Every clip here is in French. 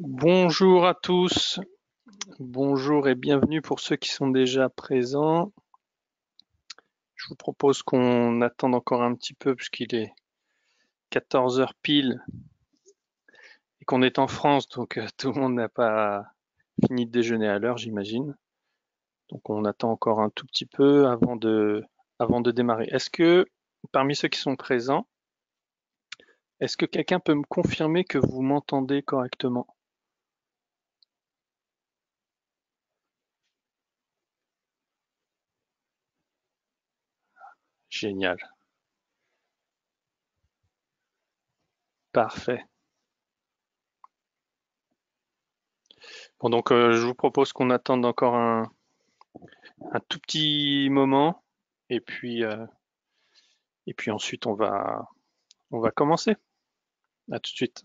Bonjour à tous, bonjour et bienvenue pour ceux qui sont déjà présents. Je vous propose qu'on attende encore un petit peu puisqu'il est 14 heures pile et qu'on est en France, donc tout le monde n'a pas fini de déjeuner à l'heure, j'imagine. Donc on attend encore un tout petit peu avant de démarrer. Est-ce que parmi ceux qui sont présents, est-ce que quelqu'un peut me confirmer que vous m'entendez correctement? Génial, parfait. Bon donc je vous propose qu'on attende encore un tout petit moment et puis ensuite on va commencer. À tout de suite.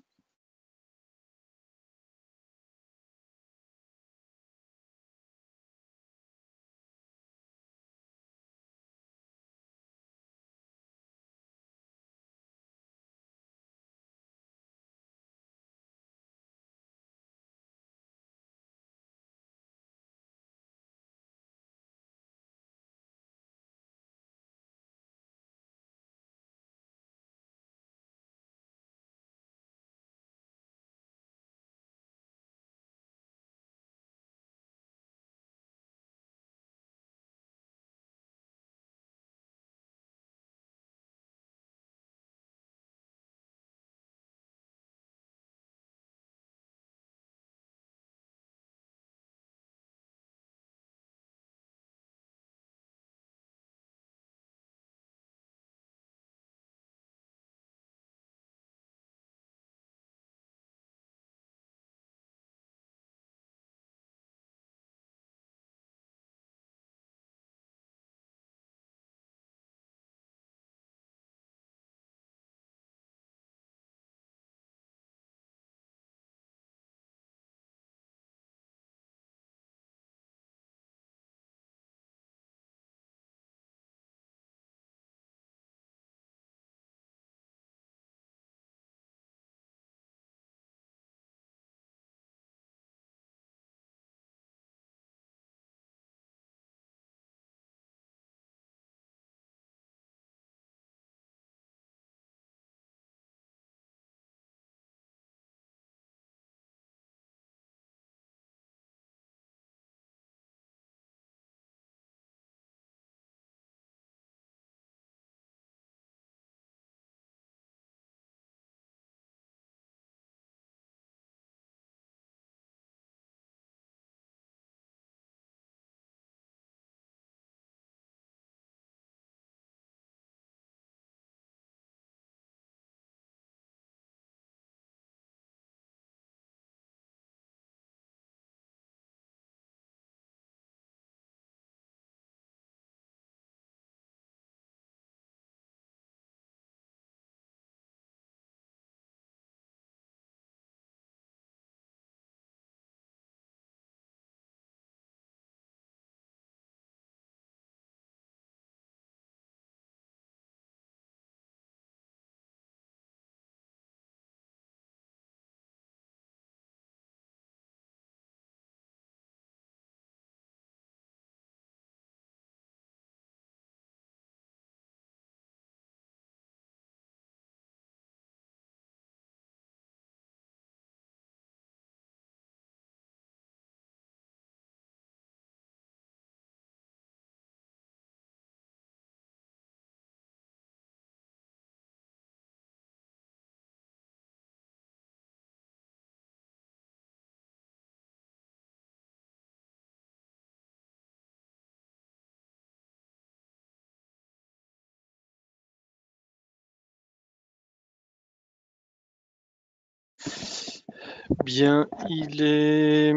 Bien, il est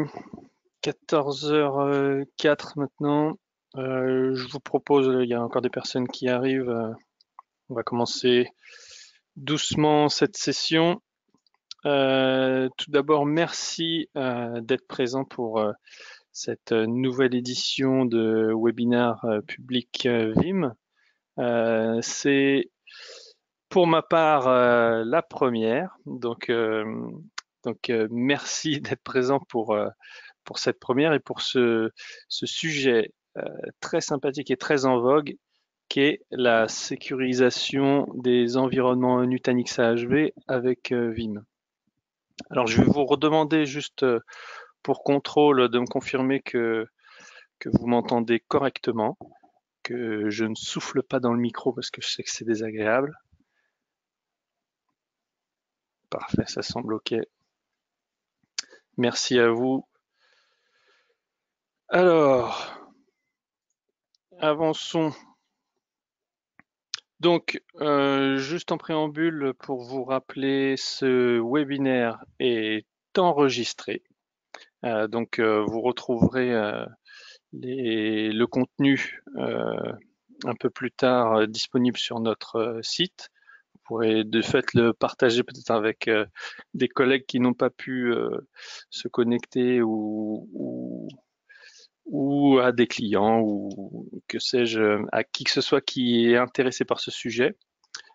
14h04 maintenant. Je vous propose, il y a encore des personnes qui arrivent. On va commencer doucement cette session. Tout d'abord, merci d'être présent pour cette nouvelle édition de webinaire public Vim. C'est pour ma part la première, donc Donc merci d'être présent pour cette première et pour ce sujet très sympathique et très en vogue qui est la sécurisation des environnements Nutanix AHV avec Vim. Alors je vais vous redemander juste pour contrôle de me confirmer que vous m'entendez correctement, que je ne souffle pas dans le micro parce que je sais que c'est désagréable. Parfait, ça semble OK. Merci à vous. Alors, avançons. Donc, juste en préambule, pour vous rappeler, ce webinaire est enregistré. Donc, vous retrouverez le contenu un peu plus tard disponible sur notre site. Vous pourrez de fait le partager peut-être avec des collègues qui n'ont pas pu se connecter ou à des clients ou que sais-je, à qui que ce soit qui est intéressé par ce sujet.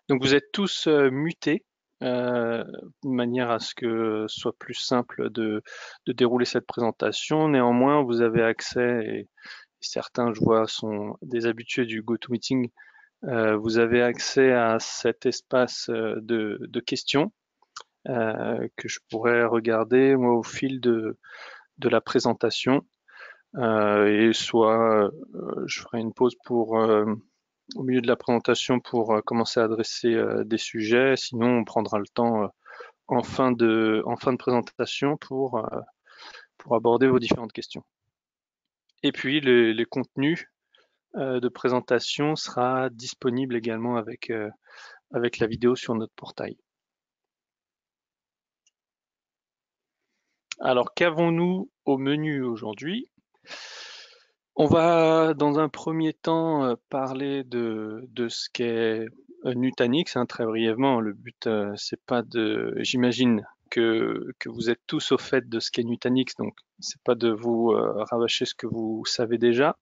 Donc vous êtes tous mutés de manière à ce que ce soit plus simple de dérouler cette présentation. Néanmoins, vous avez accès, et certains, je vois, sont des habitués du GoToMeeting, vous avez accès à cet espace de questions que je pourrais regarder moi au fil de la présentation. Et soit je ferai une pause pour au milieu de la présentation pour commencer à adresser des sujets. Sinon, on prendra le temps en fin de présentation pour aborder vos différentes questions. Et puis, les contenus de présentation sera disponible également avec la vidéo sur notre portail. Alors, qu'avons-nous au menu aujourd'hui? On va, dans un premier temps, parler de ce qu'est Nutanix, hein, très brièvement. Le but, c'est pas de... J'imagine que vous êtes tous au fait de ce qu'est Nutanix, donc c'est pas de vous rabâcher ce que vous savez déjà,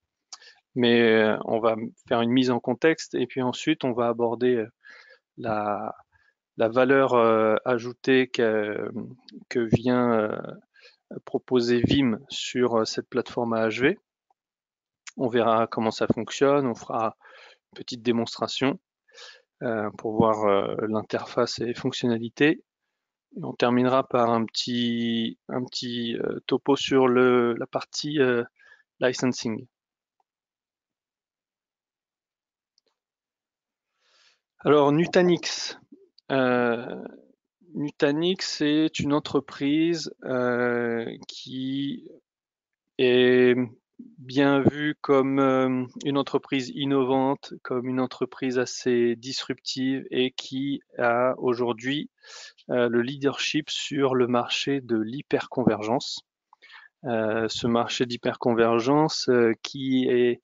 mais on va faire une mise en contexte et puis ensuite on va aborder la valeur ajoutée que vient proposer Vim sur cette plateforme AHV. On verra comment ça fonctionne, on fera une petite démonstration pour voir l'interface et les fonctionnalités. Et on terminera par un petit topo sur la partie licensing. Alors Nutanix. Nutanix est une entreprise qui est bien vue comme une entreprise innovante, comme une entreprise assez disruptive et qui a aujourd'hui le leadership sur le marché de l'hyperconvergence. Ce marché d'hyperconvergence qui est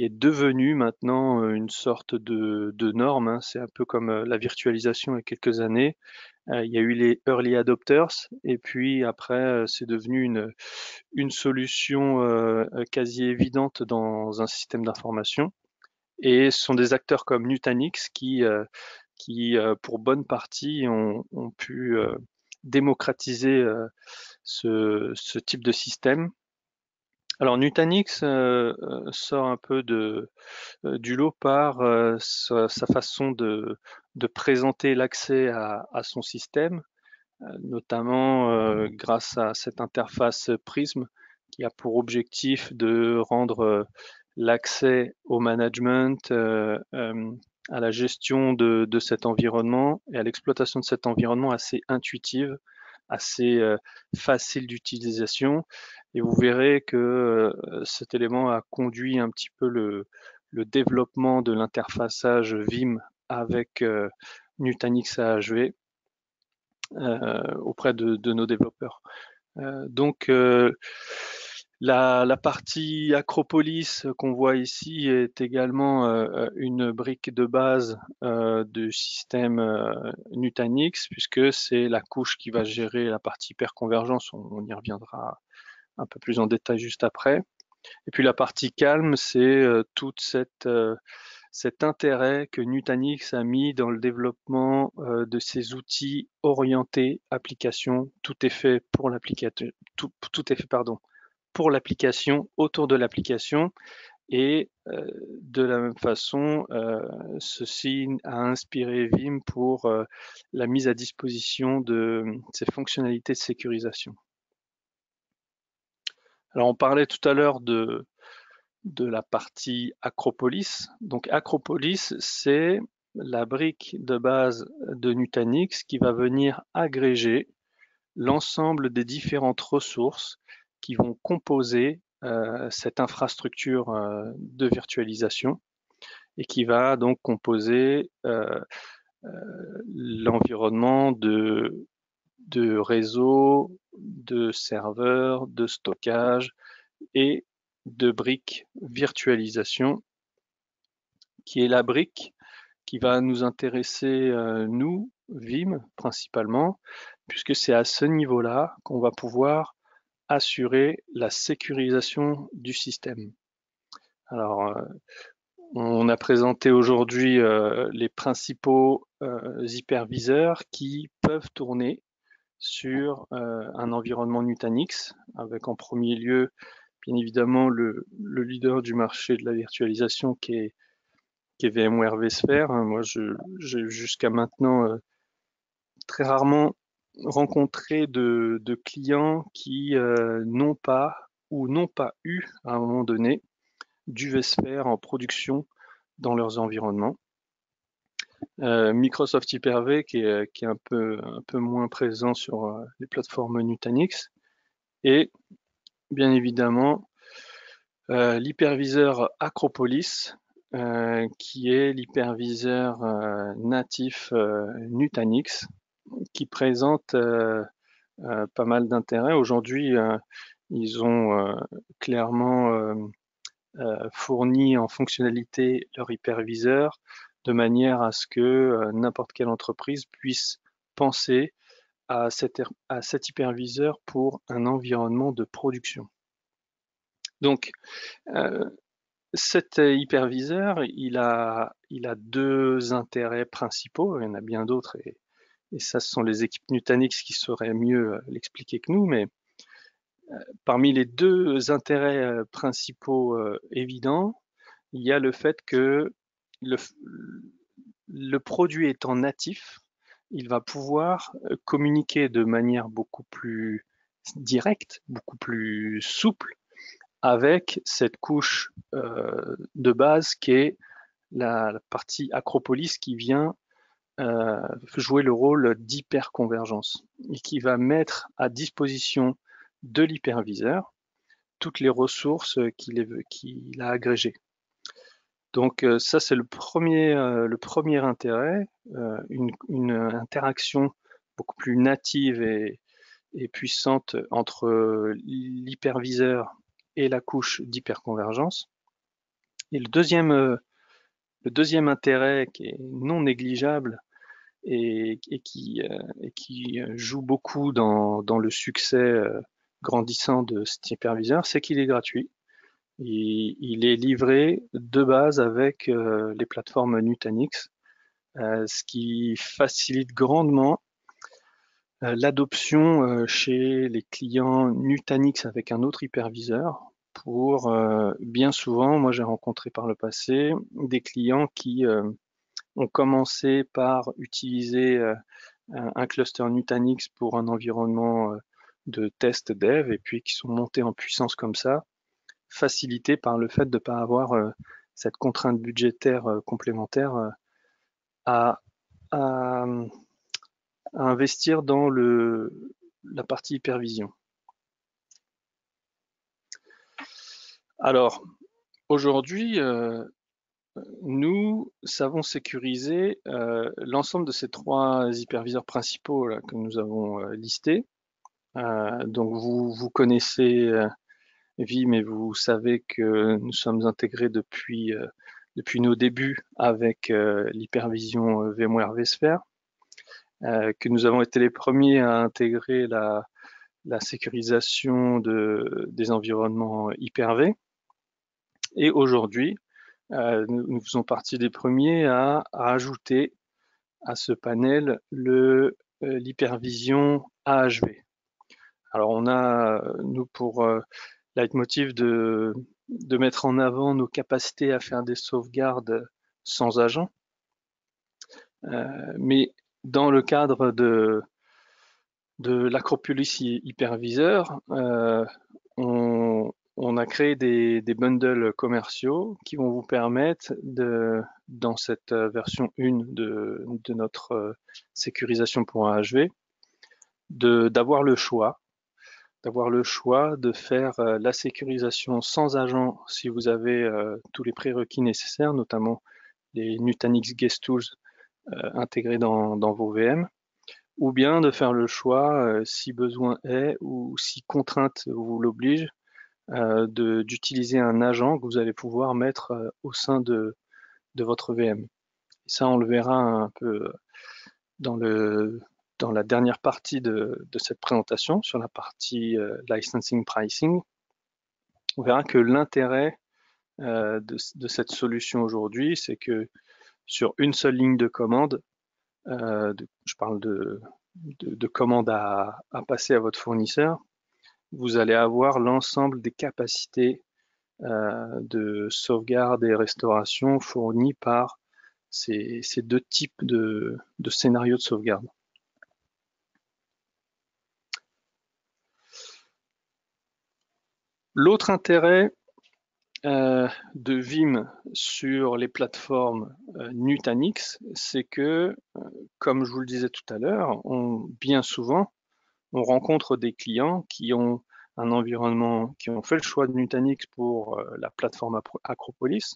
devenu maintenant une sorte de norme, hein. C'est un peu comme la virtualisation il y a quelques années. Il y a eu les early adopters et puis après c'est devenu une solution quasi évidente dans un système d'information. Et ce sont des acteurs comme Nutanix qui pour bonne partie ont pu démocratiser ce type de système. Alors Nutanix sort un peu du lot par sa façon de présenter l'accès à son système, notamment grâce à cette interface Prism qui a pour objectif de rendre l'accès au management, à la gestion de cet environnement et à l'exploitation de cet environnement assez intuitive, assez facile d'utilisation. Et vous verrez que cet élément a conduit un petit peu le développement de l'interfaçage Vim avec Nutanix AHV auprès de nos développeurs. Donc la partie Acropolis qu'on voit ici est également une brique de base du système Nutanix, puisque c'est la couche qui va gérer la partie hyperconvergence. On y reviendra un peu plus en détail juste après. Et puis la partie calme, c'est toute cette cet intérêt que Nutanix a mis dans le développement de ces outils orientés application. Tout est fait pour l'application, tout est fait, pardon, pour l'application, autour de l'application. Et de la même façon, ceci a inspiré Vim pour la mise à disposition de ces fonctionnalités de sécurisation. Alors, on parlait tout à l'heure de la partie Acropolis. Donc, Acropolis, c'est la brique de base de Nutanix qui va venir agréger l'ensemble des différentes ressources qui vont composer cette infrastructure de virtualisation et qui va donc composer l'environnement de réseau, de serveurs, de stockage et de briques virtualisation, qui est la brique qui va nous intéresser, nous, Vim, principalement, puisque c'est à ce niveau-là qu'on va pouvoir assurer la sécurisation du système. Alors, on a présenté aujourd'hui les principaux hyperviseurs qui peuvent tourner sur un environnement Nutanix, avec en premier lieu, bien évidemment, le leader du marché de la virtualisation qui est VMware vSphere. Moi, j'ai jusqu'à maintenant très rarement rencontré de clients qui n'ont pas ou n'ont pas eu à un moment donné du vSphere en production dans leurs environnements. Microsoft Hyper-V qui est un peu moins présent sur les plateformes Nutanix, et bien évidemment l'hyperviseur Acropolis qui est l'hyperviseur natif Nutanix, qui présente pas mal d'intérêt. Aujourd'hui, ils ont clairement fourni en fonctionnalité leur hyperviseur de manière à ce que n'importe quelle entreprise puisse penser à cet hyperviseur pour un environnement de production. Donc, cet hyperviseur, il a deux intérêts principaux. Il y en a bien d'autres, et ça, ce sont les équipes Nutanix qui sauraient mieux l'expliquer que nous, mais parmi les deux intérêts principaux évidents, il y a le fait que le produit étant natif, il va pouvoir communiquer de manière beaucoup plus directe, beaucoup plus souple, avec cette couche de base qui est la partie Acropolis, qui vient jouer le rôle d'hyperconvergence et qui va mettre à disposition de l'hyperviseur toutes les ressources qu'il a agrégées. Donc ça, c'est le premier intérêt, une interaction beaucoup plus native et puissante entre l'hyperviseur et la couche d'hyperconvergence. Et le deuxième intérêt qui est non négligeable et qui joue beaucoup dans le succès grandissant de cet hyperviseur, c'est qu'il est gratuit. Il est livré de base avec les plateformes Nutanix, ce qui facilite grandement l'adoption chez les clients Nutanix avec un autre hyperviseur. Pour bien souvent, moi j'ai rencontré par le passé des clients qui ont commencé par utiliser un cluster Nutanix pour un environnement de test dev, et puis qui sont montés en puissance comme ça, facilité par le fait de ne pas avoir cette contrainte budgétaire complémentaire à investir dans la partie hypervision. Alors, aujourd'hui, nous savons sécuriser l'ensemble de ces trois hyperviseurs principaux là, que nous avons listés. Donc, vous connaissez Vim, mais vous savez que nous sommes intégrés depuis nos débuts avec l'hypervision VMware vSphere, que nous avons été les premiers à intégrer la sécurisation des environnements Hyper-V. Et aujourd'hui, nous faisons partie des premiers à ajouter à ce panel l'hypervision AHV. Alors on a, nous, pour leitmotiv de mettre en avant nos capacités à faire des sauvegardes sans agent. Mais dans le cadre de l'Acropolis hyperviseur, on a créé des bundles commerciaux qui vont vous permettre dans cette version 1 de notre sécurisation pour AHV, d'avoir le choix de faire la sécurisation sans agent si vous avez tous les prérequis nécessaires, notamment les Nutanix Guest Tools intégrés dans vos VM, ou bien de faire le choix, si besoin est ou si contrainte vous l'oblige, d'utiliser un agent que vous allez pouvoir mettre au sein de votre VM. Et ça, on le verra un peu dans la dernière partie de cette présentation, sur la partie licensing pricing. On verra que l'intérêt de cette solution aujourd'hui, c'est que sur une seule ligne de commande, je parle de commande à passer à votre fournisseur, vous allez avoir l'ensemble des capacités de sauvegarde et restauration fournies par ces deux types de scénarios de sauvegarde. L'autre intérêt de Vim sur les plateformes Nutanix, c'est que, comme je vous le disais tout à l'heure, bien souvent, on rencontre des clients qui ont un environnement, qui ont fait le choix de Nutanix pour la plateforme Acropolis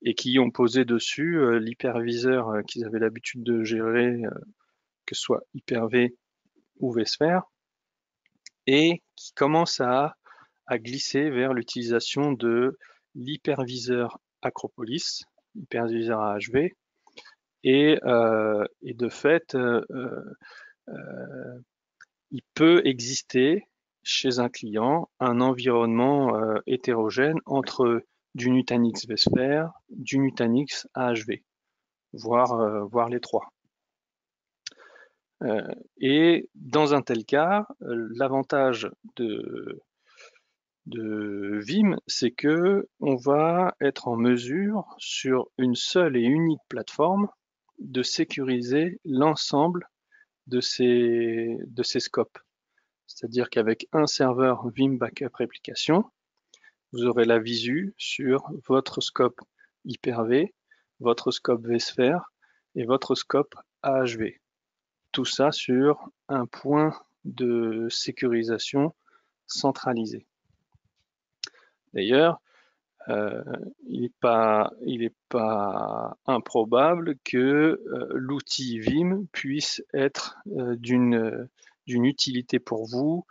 et qui ont posé dessus l'hyperviseur qu'ils avaient l'habitude de gérer, que ce soit Hyper-V ou vSphere, et qui commencent à glisser vers l'utilisation de l'hyperviseur Acropolis, hyperviseur AHV, et de fait, il peut exister chez un client un environnement hétérogène entre du Nutanix vSphere, du Nutanix AHV, voire les trois. Et dans un tel cas, l'avantage de Vim, c'est que on va être en mesure, sur une seule et unique plateforme, de sécuriser l'ensemble de ces scopes. C'est-à-dire qu'avec un serveur Vim Backup Réplication, vous aurez la visu sur votre scope Hyper-V, votre scope vSphere et votre scope AHV. Tout ça sur un point de sécurisation centralisé. D'ailleurs, il n'est pas improbable que l'outil Vim puisse être d'une utilité pour vous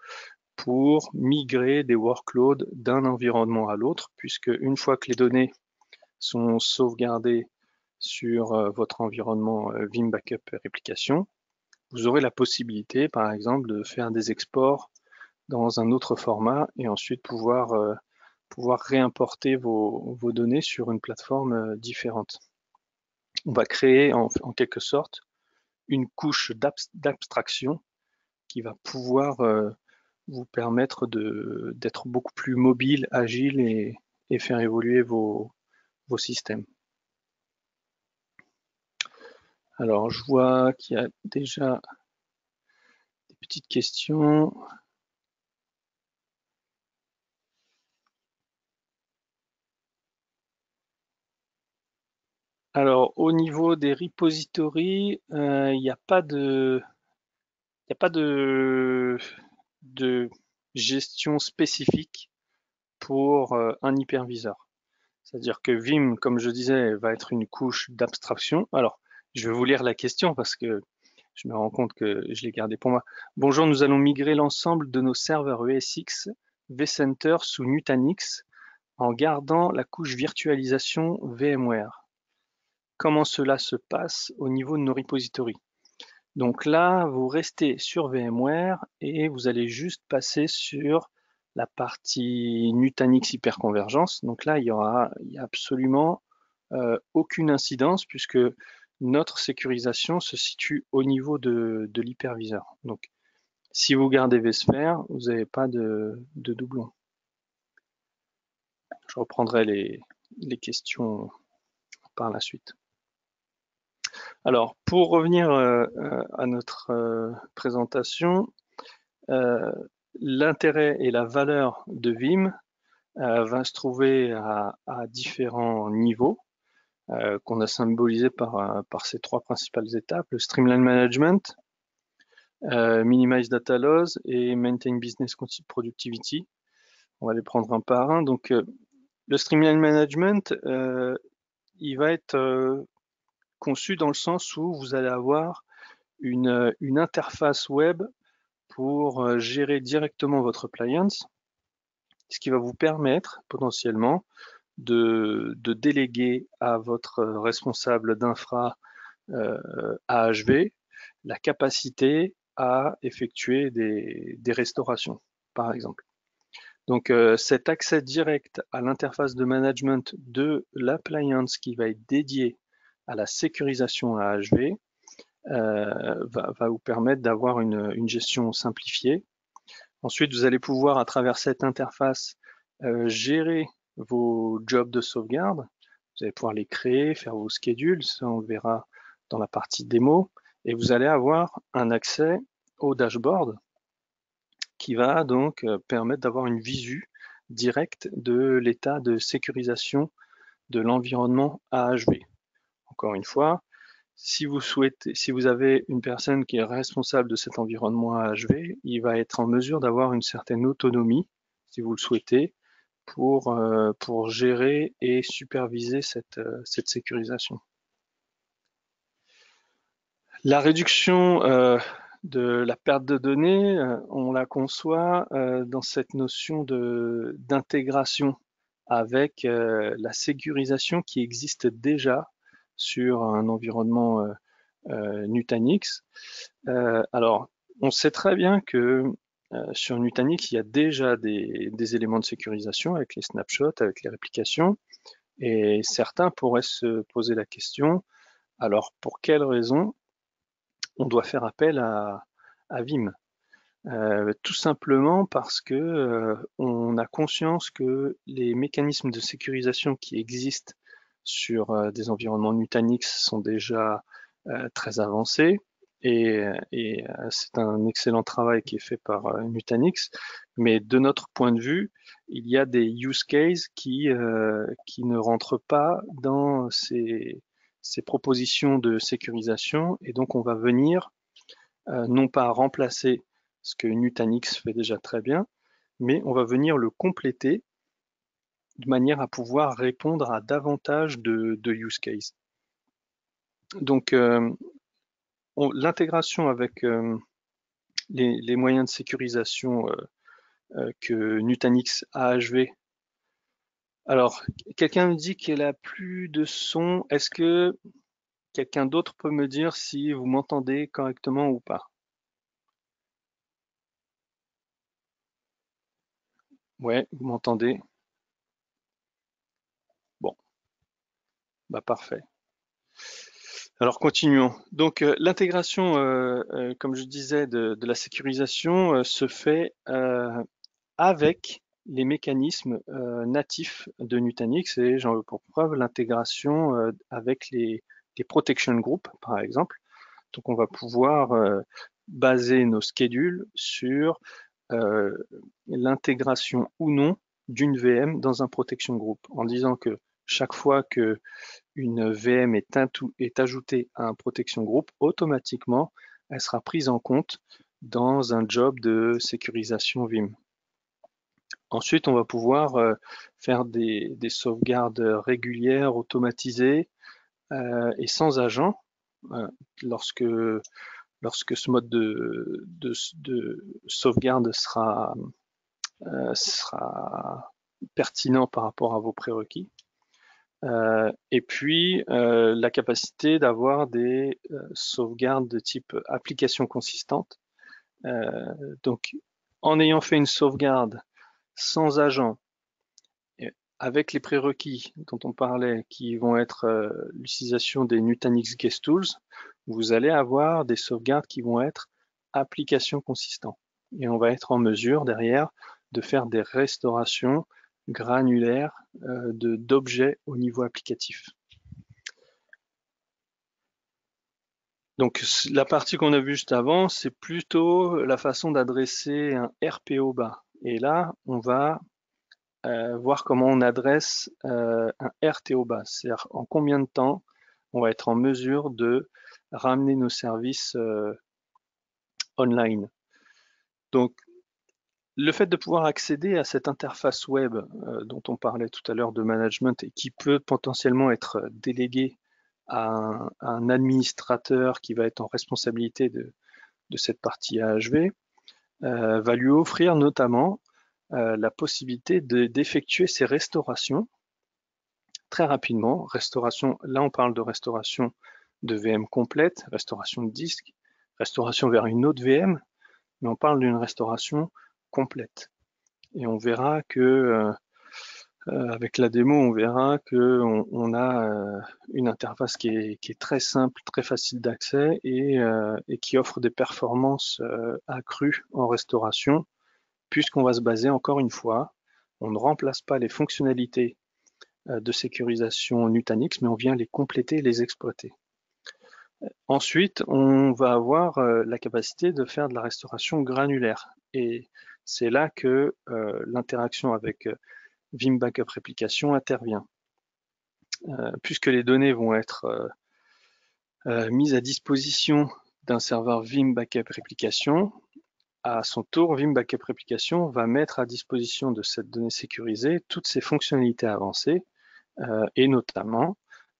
pour migrer des workloads d'un environnement à l'autre, puisque une fois que les données sont sauvegardées sur votre environnement Vim Backup Réplication, vous aurez la possibilité, par exemple, de faire des exports dans un autre format et ensuite pouvoir réimporter vos données sur une plateforme différente. On va créer en quelque sorte une couche d'abstraction qui va pouvoir vous permettre d'être beaucoup plus mobile, agile et faire évoluer vos systèmes. Alors, je vois qu'il y a déjà des petites questions. Alors, au niveau des repositories, il n'y a pas de gestion spécifique pour un hyperviseur. C'est-à-dire que Vim, comme je disais, va être une couche d'abstraction. Alors, je vais vous lire la question parce que je me rends compte que je l'ai gardée pour moi. Bonjour, nous allons migrer l'ensemble de nos serveurs ESX vCenter sous Nutanix en gardant la couche virtualisation VMware. Comment cela se passe au niveau de nos repositories? Donc là, vous restez sur VMware et vous allez juste passer sur la partie Nutanix Hyperconvergence. Donc là, il y a absolument aucune incidence puisque notre sécurisation se situe au niveau de l'hyperviseur. Donc, si vous gardez vSphere, vous n'avez pas de doublon. Je reprendrai les questions par la suite. Alors, pour revenir à notre présentation, l'intérêt et la valeur de Vim va se trouver à différents niveaux qu'on a symbolisés par ces trois principales étapes, le Streamline Management, Minimize Data Loss et Maintain Business Productivity. On va les prendre un par un. Donc, le Streamline Management, il va être conçu dans le sens où vous allez avoir une interface web pour gérer directement votre appliance, ce qui va vous permettre potentiellement de déléguer à votre responsable d'infra AHV la capacité à effectuer des restaurations, par exemple. Donc cet accès direct à l'interface de management de l'appliance qui va être dédiée à la sécurisation AHV va vous permettre d'avoir une gestion simplifiée. Ensuite, vous allez pouvoir, à travers cette interface, gérer vos jobs de sauvegarde. Vous allez pouvoir les créer, faire vos schedules, ça on le verra dans la partie démo. Et vous allez avoir un accès au dashboard qui va donc permettre d'avoir une visu directe de l'état de sécurisation de l'environnement AHV. Encore une fois, si vous avez une personne qui est responsable de cet environnement AHV, il va être en mesure d'avoir une certaine autonomie, si vous le souhaitez, pour gérer et superviser cette sécurisation. La réduction de la perte de données, on la conçoit dans cette notion d'intégration avec la sécurisation qui existe déjà sur un environnement Nutanix. Alors, on sait très bien que sur Nutanix, il y a déjà des éléments de sécurisation avec les snapshots, avec les réplications, et certains pourraient se poser la question, alors pour quelles raisons on doit faire appel à Vim? Tout simplement parce que on a conscience que les mécanismes de sécurisation qui existent sur des environnements Nutanix sont déjà très avancés et c'est un excellent travail qui est fait par Nutanix, mais de notre point de vue, il y a des use cases qui ne rentrent pas dans ces propositions de sécurisation et donc on va venir non pas remplacer ce que Nutanix fait déjà très bien, mais on va venir le compléter de manière à pouvoir répondre à davantage de use cases. Donc, l'intégration avec les moyens de sécurisation que Nutanix AHV. Alors, quelqu'un me dit qu'elle a plus de son. Est-ce que quelqu'un d'autre peut me dire si vous m'entendez correctement ou pas? Ouais, vous m'entendez? Bon, bah parfait. Alors continuons. Donc l'intégration, comme je disais, de la sécurisation se fait avec les mécanismes natifs de Nutanix et j'en veux pour preuve l'intégration avec les protection groups, par exemple. Donc on va pouvoir baser nos schedules sur l'intégration ou non d'une VM dans un protection group, en disant que chaque fois que une VM est ajoutée à un protection group, automatiquement, elle sera prise en compte dans un job de sécurisation Vim. Ensuite, on va pouvoir faire des sauvegardes régulières, automatisées et sans agent lorsque ce mode de sauvegarde sera pertinent par rapport à vos prérequis. Et puis la capacité d'avoir des sauvegardes de type application consistante. Donc, en ayant fait une sauvegarde sans agent avec les prérequis dont on parlait, qui vont être l'utilisation des Nutanix Guest Tools, vous allez avoir des sauvegardes qui vont être application consistant. Et on va être en mesure derrière de faire des restaurations granulaires d'objets au niveau applicatif. Donc la partie qu'on a vue juste avant, c'est plutôt la façon d'adresser un RPO bas. Et là, on va voir comment on adresse un RTO bas, c'est-à-dire en combien de temps on va être en mesure de ramener nos services online. Donc, le fait de pouvoir accéder à cette interface web dont on parlait tout à l'heure de management et qui peut potentiellement être déléguée à un administrateur qui va être en responsabilité de cette partie AHV, va lui offrir notamment la possibilité d'effectuer ces restaurations très rapidement. Restauration, là on parle de restauration de VM complète, restauration de disque, restauration vers une autre VM, mais on parle d'une restauration complète. Et on verra que avec la démo, on verra que on a une interface qui est très simple, très facile d'accès et qui offre des performances accrues en restauration, puisqu'on va se baser encore une fois, on ne remplace pas les fonctionnalités de sécurisation Nutanix, mais on vient les compléter et les exploiter. Ensuite, on va avoir la capacité de faire de la restauration granulaire. Et c'est là que l'interaction avec Vim Backup Replication intervient. Puisque les données vont être mises à disposition d'un serveur Vim Backup Replication, à son tour, Vim Backup Replication va mettre à disposition de cette donnée sécurisée toutes ses fonctionnalités avancées, et notamment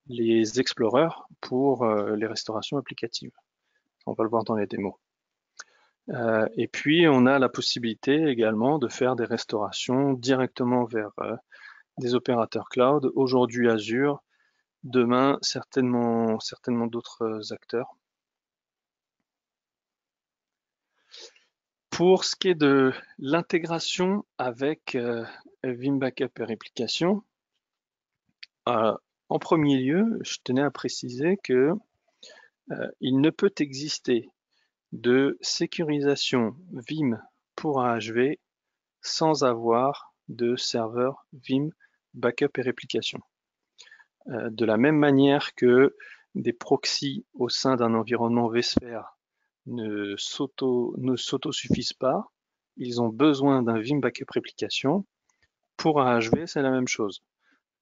les explorers pour les restaurations applicatives. On va le voir dans les démos. Et puis, on a la possibilité également de faire des restaurations directement vers des opérateurs cloud, aujourd'hui Azure, demain certainement d'autres acteurs. Pour ce qui est de l'intégration avec Vim Backup et Replication, en premier lieu, je tenais à préciser que il ne peut exister de sécurisation Vim pour AHV sans avoir de serveur Vim Backup et Réplication. De la même manière que des proxys au sein d'un environnement vSphere ne s'autosuffisent pas, ils ont besoin d'un Vim Backup Réplication. Pour AHV, c'est la même chose.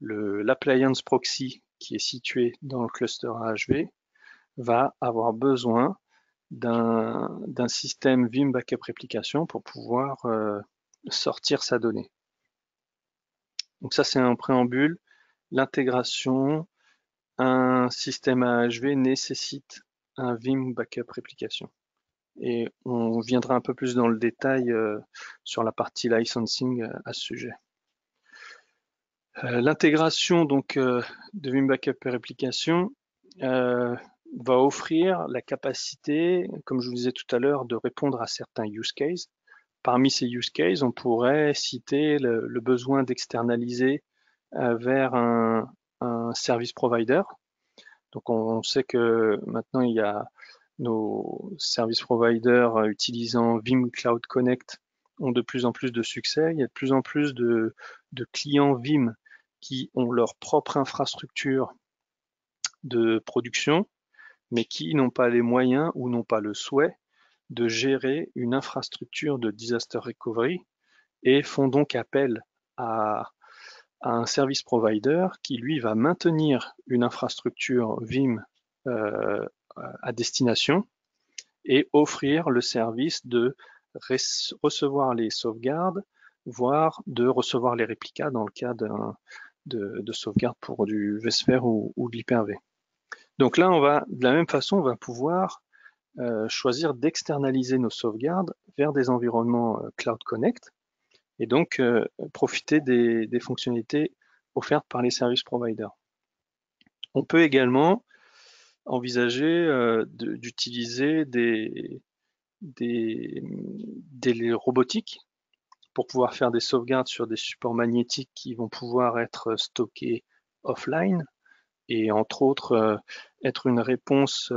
L'appliance proxy qui est situé dans le cluster AHV va avoir besoin d'un système Vim Backup Replication pour pouvoir sortir sa donnée. Donc ça, c'est un préambule. L'intégration, un système AHV nécessite un Vim Backup Replication. Et on viendra un peu plus dans le détail sur la partie licensing à ce sujet. L'intégration donc de Vim Backup Replication va offrir la capacité, comme je vous disais tout à l'heure, de répondre à certains use cases. Parmi ces use cases, on pourrait citer le besoin d'externaliser vers un service provider. Donc on sait que maintenant il y a nos service providers utilisant Vim Cloud Connect ont de plus en plus de succès. Il y a de plus en plus de clients Vim qui ont leur propre infrastructure de production, mais qui n'ont pas les moyens ou n'ont pas le souhait de gérer une infrastructure de disaster recovery et font donc appel à un service provider qui, lui, va maintenir une infrastructure Vim à destination et offrir le service de recevoir les sauvegardes, voire de recevoir les réplicas dans le cas de sauvegarde pour du vSphere ou de l'Hyper-V. Donc là, de la même façon, on va pouvoir choisir d'externaliser nos sauvegardes vers des environnements Cloud Connect et donc profiter des fonctionnalités offertes par les services providers. On peut également envisager d'utiliser des robotiques pour pouvoir faire des sauvegardes sur des supports magnétiques qui vont pouvoir être stockés offline et entre autres être une réponse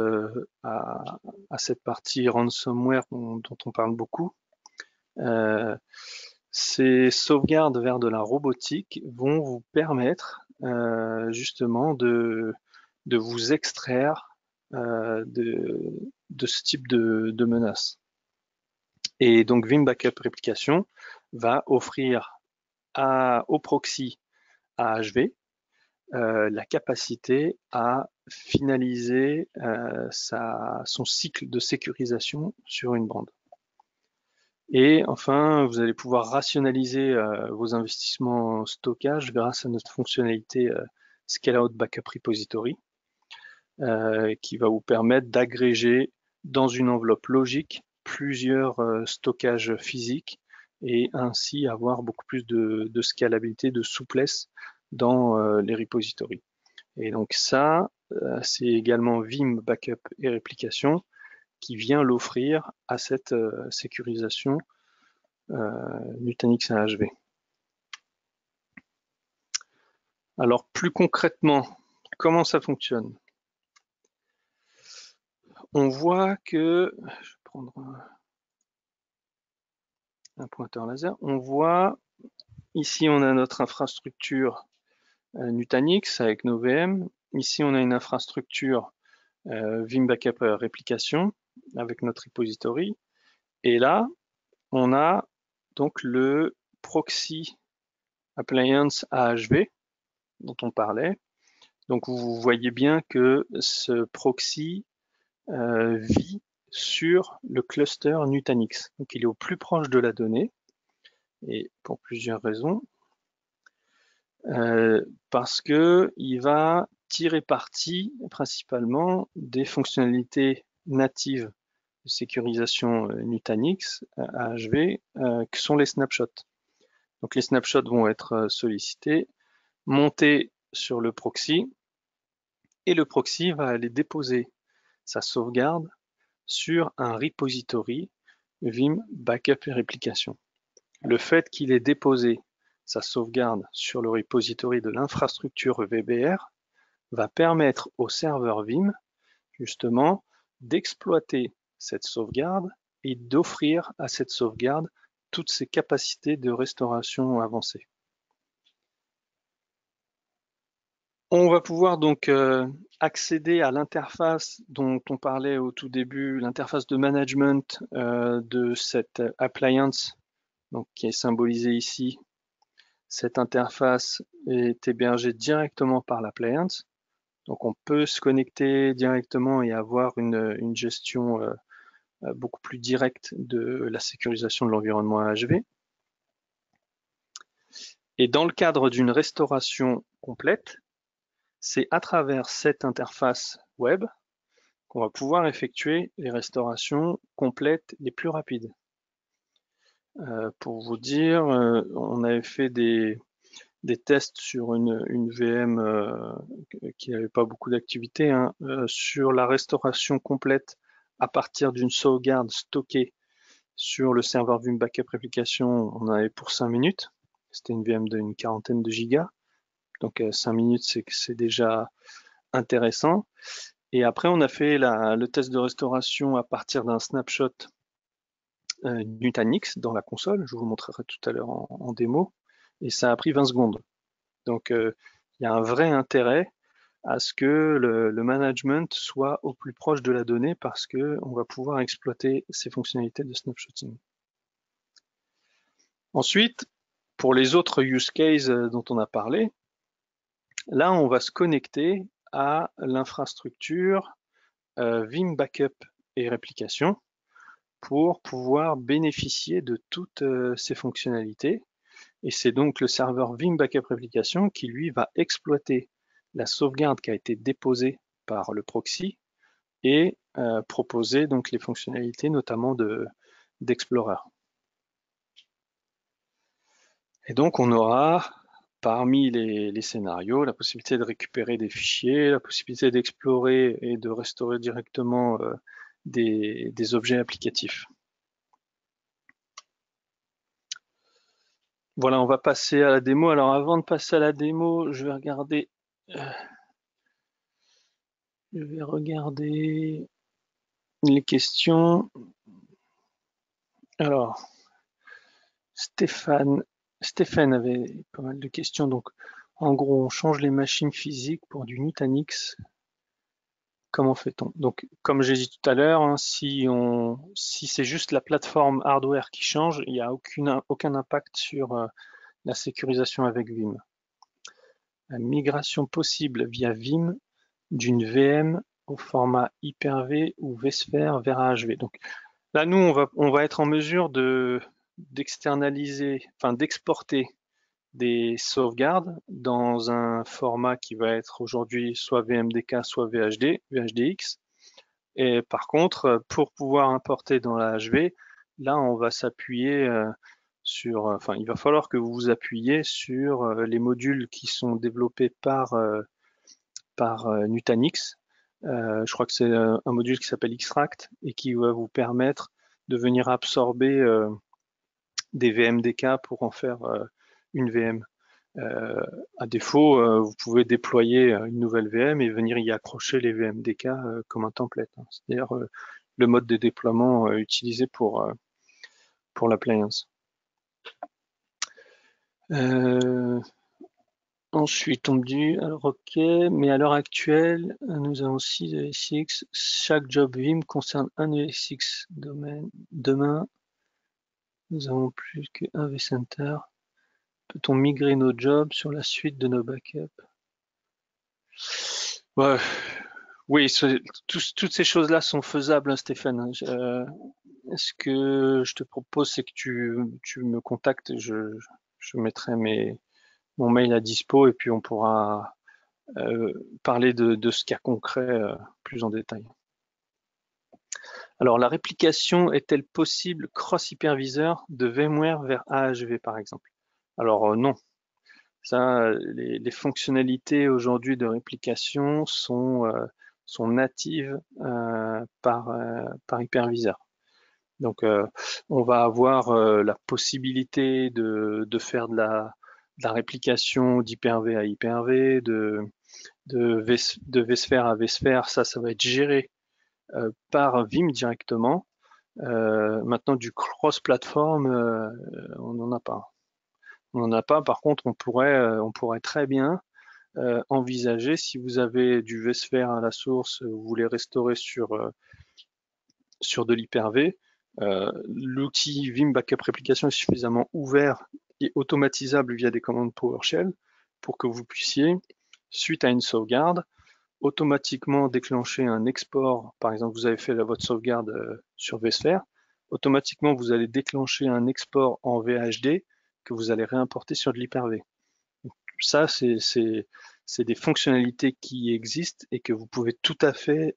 à cette partie ransomware dont on parle beaucoup. Ces sauvegardes vers de la robotique vont vous permettre justement de vous extraire de ce type de menace. Et donc Vim Backup Replication va offrir au proxy AHV la capacité à finaliser son cycle de sécurisation sur une bande. Et enfin, vous allez pouvoir rationaliser vos investissements en stockage grâce à notre fonctionnalité Scale-out Backup Repository qui va vous permettre d'agréger dans une enveloppe logique plusieurs stockages physiques et ainsi avoir beaucoup plus de scalabilité, de souplesse dans les repositories. Et donc ça, c'est également Vim Backup et Réplication qui vient l'offrir à cette sécurisation Nutanix AHV. Alors plus concrètement, comment ça fonctionne? On voit que, je vais prendre un pointeur laser, on voit ici on a notre infrastructure Nutanix avec nos VM, ici on a une infrastructure Vim Backup Réplication avec notre repository, et là on a donc le proxy appliance AHV dont on parlait. Donc vous voyez bien que ce proxy vit sur le cluster Nutanix. Donc il est au plus proche de la donnée, et pour plusieurs raisons. Parce qu'il va tirer parti principalement des fonctionnalités natives de sécurisation Nutanix, AHV, que sont les snapshots. Donc les snapshots vont être sollicités, montés sur le proxy, et le proxy va aller déposer sa sauvegarde sur un repository Vim Backup et Réplication. Le fait qu'il ait déposé sa sauvegarde sur le repository de l'infrastructure VBR va permettre au serveur Vim justement d'exploiter cette sauvegarde et d'offrir à cette sauvegarde toutes ses capacités de restauration avancées. On va pouvoir donc accéder à l'interface dont on parlait au tout début, l'interface de management de cette appliance, donc, qui est symbolisée ici. Cette interface est hébergée directement par l'appliance. Donc on peut se connecter directement et avoir une gestion beaucoup plus directe de la sécurisation de l'environnement AHV. Et dans le cadre d'une restauration complète, c'est à travers cette interface web qu'on va pouvoir effectuer les restaurations complètes les plus rapides. Pour vous dire, on avait fait des tests sur une VM qui n'avait pas beaucoup d'activité, hein, sur la restauration complète à partir d'une sauvegarde stockée sur le serveur Vim Backup Replication. On en avait pour 5 minutes. C'était une VM d'une quarantaine de gigas. Donc 5 minutes, c'est déjà intéressant. Et après, on a fait le test de restauration à partir d'un snapshot Nutanix dans la console. Je vous montrerai tout à l'heure en démo. Et ça a pris 20 secondes. Donc, il y a un vrai intérêt à ce que le management soit au plus proche de la donnée parce qu'on va pouvoir exploiter ces fonctionnalités de snapshotting. Ensuite, pour les autres use cases dont on a parlé, là, on va se connecter à l'infrastructure Vim Backup et Réplication pour pouvoir bénéficier de toutes ces fonctionnalités. Et c'est donc le serveur Vim Backup Replication qui, lui, va exploiter la sauvegarde qui a été déposée par le proxy et proposer donc les fonctionnalités notamment d'Explorer. Et donc on aura parmi les scénarios la possibilité de récupérer des fichiers, la possibilité d'explorer et de restaurer directement des objets applicatifs. Voilà, on va passer à la démo. Alors avant de passer à la démo, je vais regarder les questions. Alors, Stéphane avait pas mal de questions. Donc, en gros, on change les machines physiques pour du Nutanix. Comment fait-on? Donc, comme j'ai dit tout à l'heure, hein, si c'est juste la plateforme hardware qui change, il n'y a aucun impact sur la sécurisation avec Vim. La migration possible via Vim d'une VM au format Hyper-V ou vSphere vers AHV. Donc là, nous, on va être en mesure d'externaliser, enfin d'exporter des sauvegardes dans un format qui va être aujourd'hui soit VMDK, soit VHDX. Et par contre, pour pouvoir importer dans la HV, là, on va s'appuyer enfin, il va falloir que vous vous appuyiez sur les modules qui sont développés par Nutanix. Je crois que c'est un module qui s'appelle Extract et qui va vous permettre de venir absorber des VMDK pour en faire une VM. À défaut, vous pouvez déployer une nouvelle VM et venir y accrocher les VMDK comme un template. C'est d'ailleurs le mode de déploiement utilisé pour l'appliance. Ensuite, on me dit, alors ok, mais à l'heure actuelle, nous avons 6 ESX. Chaque job Vim concerne un ESX domaine. Demain, nous avons plus qu'un vCenter. Peut-on migrer nos jobs sur la suite de nos backups? Ouais, oui, toutes ces choses-là sont faisables, hein, Stéphane. Ce que je te propose, c'est que tu me contactes, je mettrai mon mail à dispo et puis on pourra parler de ce cas concret plus en détail. Alors, la réplication est-elle possible cross-hyperviseur de VMware vers AHV, par exemple? Alors, non. Ça, les fonctionnalités aujourd'hui de réplication sont natives par hyperviseur. Donc, on va avoir la possibilité de faire de la réplication d'Hyper-V à Hyper-V, de vSphere à vSphere. Ça va être géré par Vim directement. Maintenant, du cross-platform, on n'en a pas. On n'en a pas. Par contre, on pourrait très bien envisager, si vous avez du vSphere à la source, vous voulez restaurer sur de l'Hyper-V, l'outil Vim Backup Replication est suffisamment ouvert et automatisable via des commandes PowerShell pour que vous puissiez, suite à une sauvegarde, automatiquement déclencher un export. Par exemple, vous avez fait votre sauvegarde sur vSphere, automatiquement vous allez déclencher un export en VHD que vous allez réimporter sur de l'Hyper-V. Ça, c'est des fonctionnalités qui existent et que vous pouvez tout à fait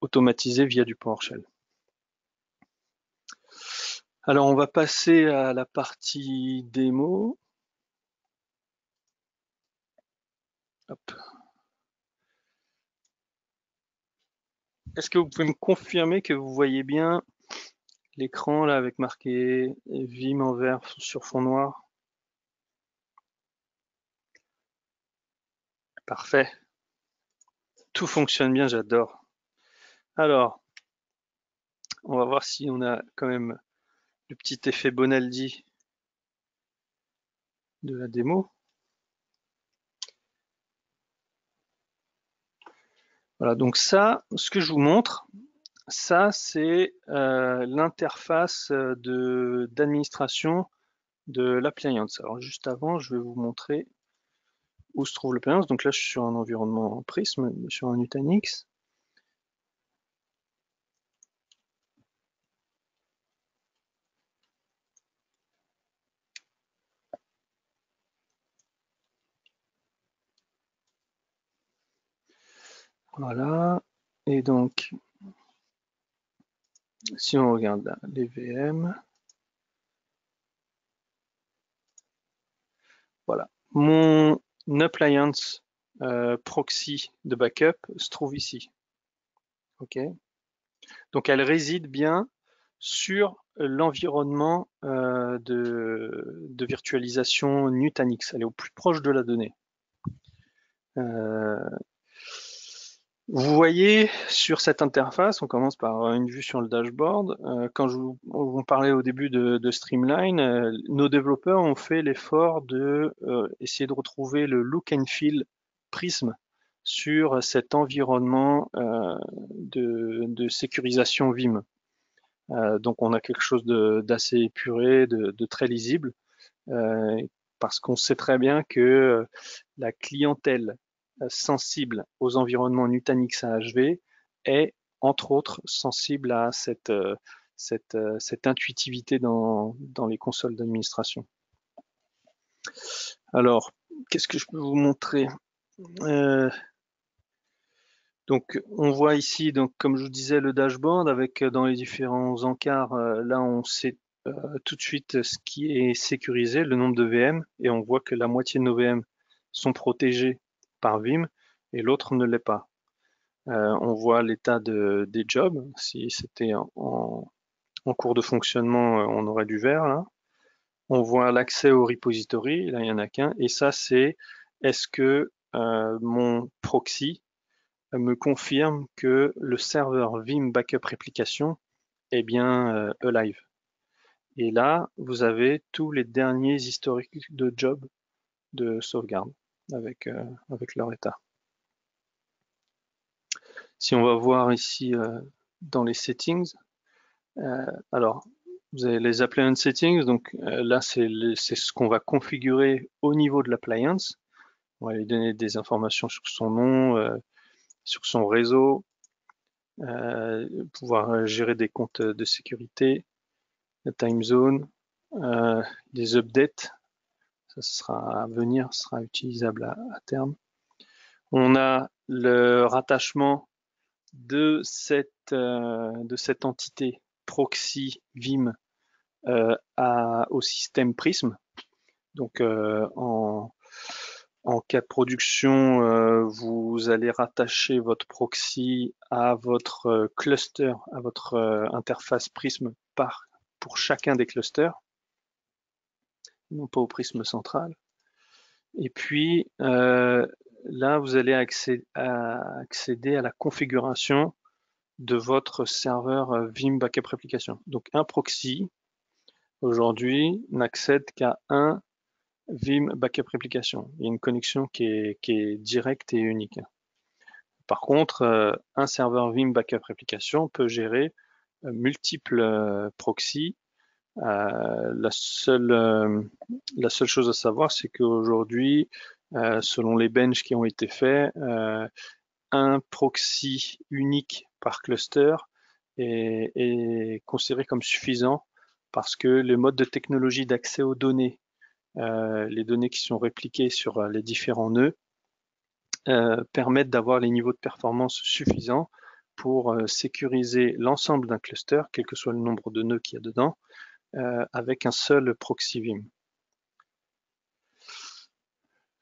automatiser via du PowerShell. Alors, on va passer à la partie démo. Hop. Est-ce que vous pouvez me confirmer que vous voyez bien l'écran là avec marqué Vim en vert sur fond noir? Parfait. Tout fonctionne bien, j'adore. Alors, on va voir si on a quand même le petit effet Bonaldi de la démo. Voilà, donc ça, ce que je vous montre, ça c'est l'interface d'administration de l'appliance. Alors juste avant, je vais vous montrer où se trouve l'appliance. Donc là, je suis sur un environnement Prism, sur un Nutanix. Voilà. Et donc, si on regarde là, les VM, voilà. Mon appliance proxy de backup se trouve ici. OK. Donc, elle réside bien sur l'environnement de virtualisation Nutanix. Elle est au plus proche de la donnée. Vous voyez sur cette interface, on commence par une vue sur le dashboard. Quand on parlait au début de Streamline, nos développeurs ont fait l'effort de essayer de retrouver le look and feel Prism sur cet environnement de sécurisation Vim. Donc on a quelque chose d'assez épuré, de très lisible, parce qu'on sait très bien que la clientèle sensible aux environnements Nutanix AHV est entre autres sensible à cette intuitivité dans les consoles d'administration. Alors, qu'est-ce que je peux vous montrer? Donc, on voit ici, donc, comme je vous disais, le dashboard avec dans les différents encarts, là, on sait tout de suite ce qui est sécurisé, le nombre de VM, et on voit que la moitié de nos VM sont protégés par Vim et l'autre ne l'est pas. On voit l'état des jobs. Si c'était en cours de fonctionnement, on aurait du vert là. On voit l'accès au repository, là il n'y en a qu'un, et ça c'est est-ce que mon proxy me confirme que le serveur Vim Backup Replication est bien alive. Et là, vous avez tous les derniers historiques de jobs de sauvegarde avec leur état. Si on va voir ici dans les settings, alors vous avez les appliance settings, donc là c'est ce qu'on va configurer au niveau de l'appliance. On va lui donner des informations sur son nom, sur son réseau, pouvoir gérer des comptes de sécurité, la time zone, des updates, ça sera à venir, sera utilisable à terme. On a le rattachement de cette entité proxy Vim au système Prism. Donc en cas de production, vous allez rattacher votre proxy à votre cluster, à votre interface Prism pour chacun des clusters, non pas au Prism central. Et puis là, vous allez accéder à la configuration de votre serveur Vim Backup Replication. Donc un proxy, aujourd'hui, n'accède qu'à un Vim Backup Replication. Il y a une connexion qui est directe et unique. Par contre, un serveur Vim Backup Replication peut gérer multiples proxys. La seule chose à savoir, c'est qu'aujourd'hui, selon les benches qui ont été faits, un proxy unique par cluster est considéré comme suffisant parce que les modes de technologie d'accès aux données, les données qui sont répliquées sur les différents nœuds, permettent d'avoir les niveaux de performance suffisants pour sécuriser l'ensemble d'un cluster, quel que soit le nombre de nœuds qu'il y a dedans, avec un seul proxy Vim.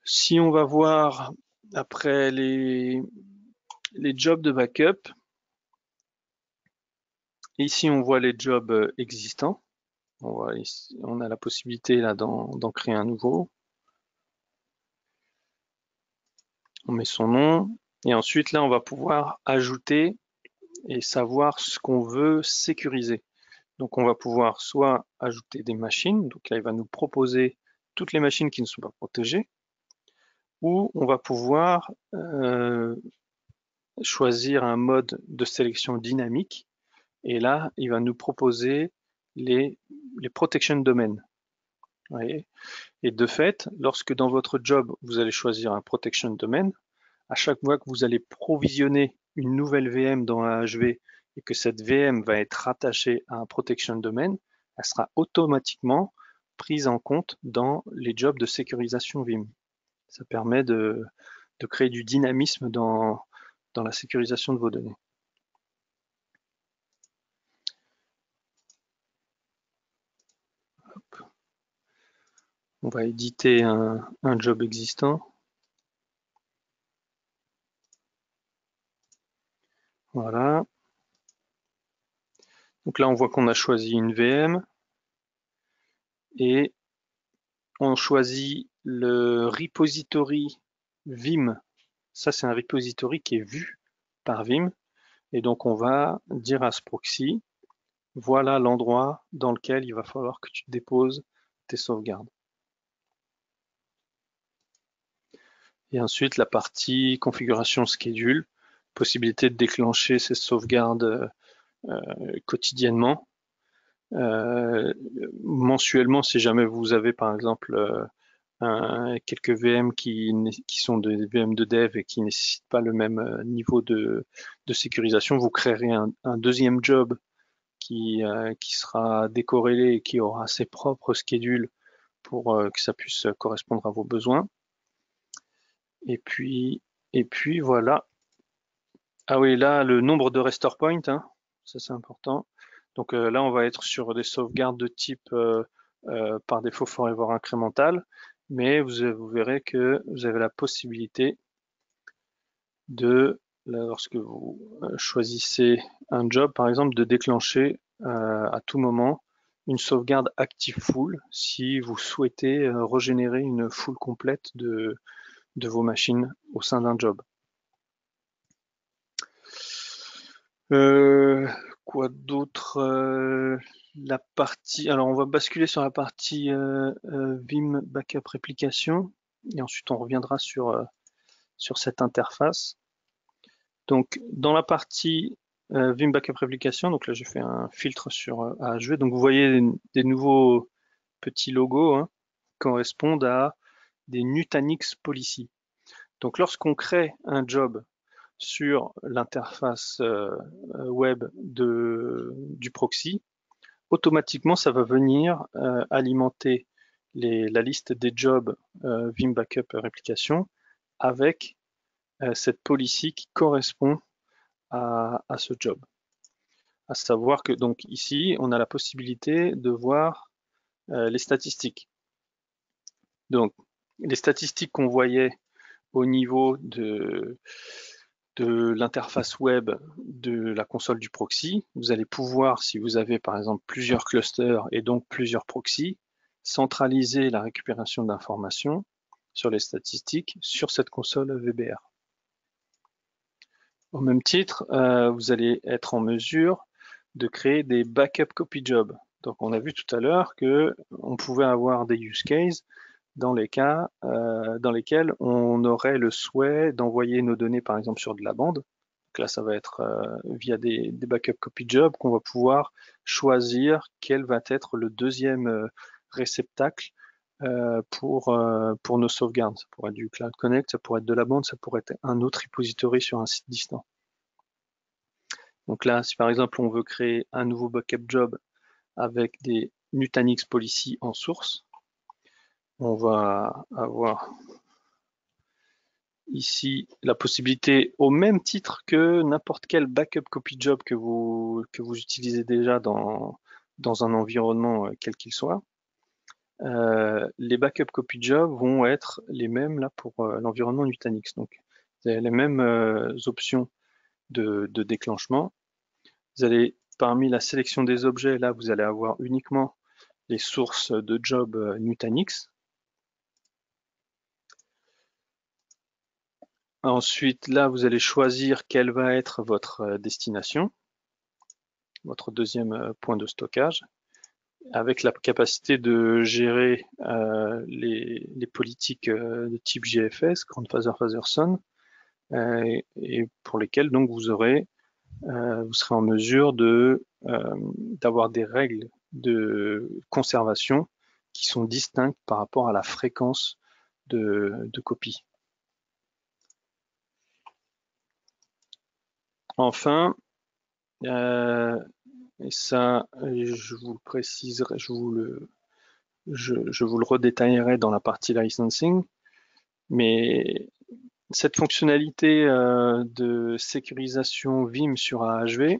Si on va voir après les jobs de backup, ici on voit les jobs existants. On a la possibilité là d'en créer un nouveau. On met son nom et ensuite là on va pouvoir ajouter et savoir ce qu'on veut sécuriser. Donc on va pouvoir soit ajouter des machines, donc là il va nous proposer toutes les machines qui ne sont pas protégées, ou on va pouvoir choisir un mode de sélection dynamique et là il va nous proposer les protection domains. Voyez, et de fait, lorsque dans votre job vous allez choisir un protection domain, à chaque fois que vous allez provisionner une nouvelle VM dans AHV et que cette VM va être rattachée à un protection domain, elle sera automatiquement prise en compte dans les jobs de sécurisation Vim. Ça permet de créer du dynamisme dans la sécurisation de vos données. Hop. On va éditer un job existant. Voilà. Donc là, on voit qu'on a choisi une VM et on choisit le repository Vim. Ça, c'est un repository qui est vu par Vim. Et donc, on va dire à ce proxy, voilà l'endroit dans lequel il va falloir que tu déposes tes sauvegardes. Et ensuite, la partie configuration schedule, possibilité de déclencher ces sauvegardes quotidiennement, mensuellement si jamais vous avez par exemple quelques VM qui sont des VM de dev et qui ne nécessitent pas le même niveau de sécurisation, vous créerez un deuxième job qui sera décorrélé et qui aura ses propres schedules pour que ça puisse correspondre à vos besoins. Et puis voilà. Ah oui, là, le nombre de restore points, hein, ça c'est important. Donc là, on va être sur des sauvegardes de type par défaut forever incrémental, mais vous verrez que vous avez la possibilité de, lorsque vous choisissez un job, par exemple, de déclencher à tout moment une sauvegarde active full si vous souhaitez régénérer une full complète de vos machines au sein d'un job. Quoi d'autre? La partie. Alors, on va basculer sur la partie Vim Backup Réplication et ensuite on reviendra sur cette interface. Donc, dans la partie Vim Backup Réplication, donc là j'ai fait un filtre sur AHV. Donc, vous voyez des nouveaux petits logos hein, qui correspondent à des Nutanix Policy. Donc, lorsqu'on crée un job sur l'interface web du proxy, automatiquement ça va venir alimenter la liste des jobs Vim Backup Réplication avec cette policy qui correspond à ce job. À savoir que donc ici on a la possibilité de voir les statistiques. Donc les statistiques qu'on voyait au niveau de l'interface web de la console du proxy, vous allez pouvoir, si vous avez par exemple plusieurs clusters et donc plusieurs proxys, centraliser la récupération d'informations sur les statistiques sur cette console VBR. Au même titre, vous allez être en mesure de créer des backup copy jobs. Donc on a vu tout à l'heure qu'on pouvait avoir des use cases dans les cas dans lesquels on aurait le souhait d'envoyer nos données par exemple sur de la bande. Donc là, ça va être via des backup copy jobs qu'on va pouvoir choisir quel va être le deuxième réceptacle pour nos sauvegardes. Ça pourrait être du Cloud Connect, ça pourrait être de la bande, ça pourrait être un autre repository sur un site distant. Donc là, si par exemple on veut créer un nouveau backup job avec des Nutanix Policy en source, on va avoir ici la possibilité, au même titre que n'importe quel backup copy job que vous utilisez déjà dans un environnement quel qu'il soit, les backup copy jobs vont être les mêmes là pour l'environnement Nutanix. Donc, vous avez les mêmes options de déclenchement. Vous allez, parmi la sélection des objets, là, vous allez avoir uniquement les sources de job Nutanix. Ensuite, là, vous allez choisir quelle va être votre destination, votre deuxième point de stockage, avec la capacité de gérer les politiques de type GFS, Grandfather Fatherson, et pour lesquelles donc vous serez en mesure d'avoir des règles de conservation qui sont distinctes par rapport à la fréquence de copie. Enfin, et ça, je vous le préciserai, je vous le redétaillerai dans la partie licensing, mais cette fonctionnalité de sécurisation Vim sur AHV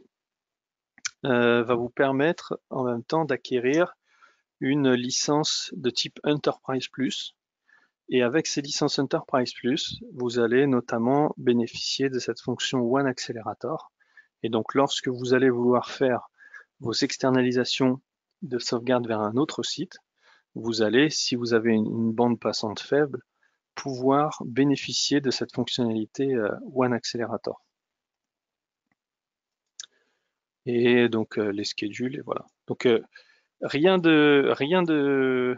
va vous permettre en même temps d'acquérir une licence de type Enterprise Plus. Et avec ces licences Enterprise Plus, vous allez notamment bénéficier de cette fonction One Accelerator. Et donc, lorsque vous allez vouloir faire vos externalisations de sauvegarde vers un autre site, vous allez, si vous avez une bande passante faible, pouvoir bénéficier de cette fonctionnalité One Accelerator. Et donc les schedules, et voilà. Donc rien ne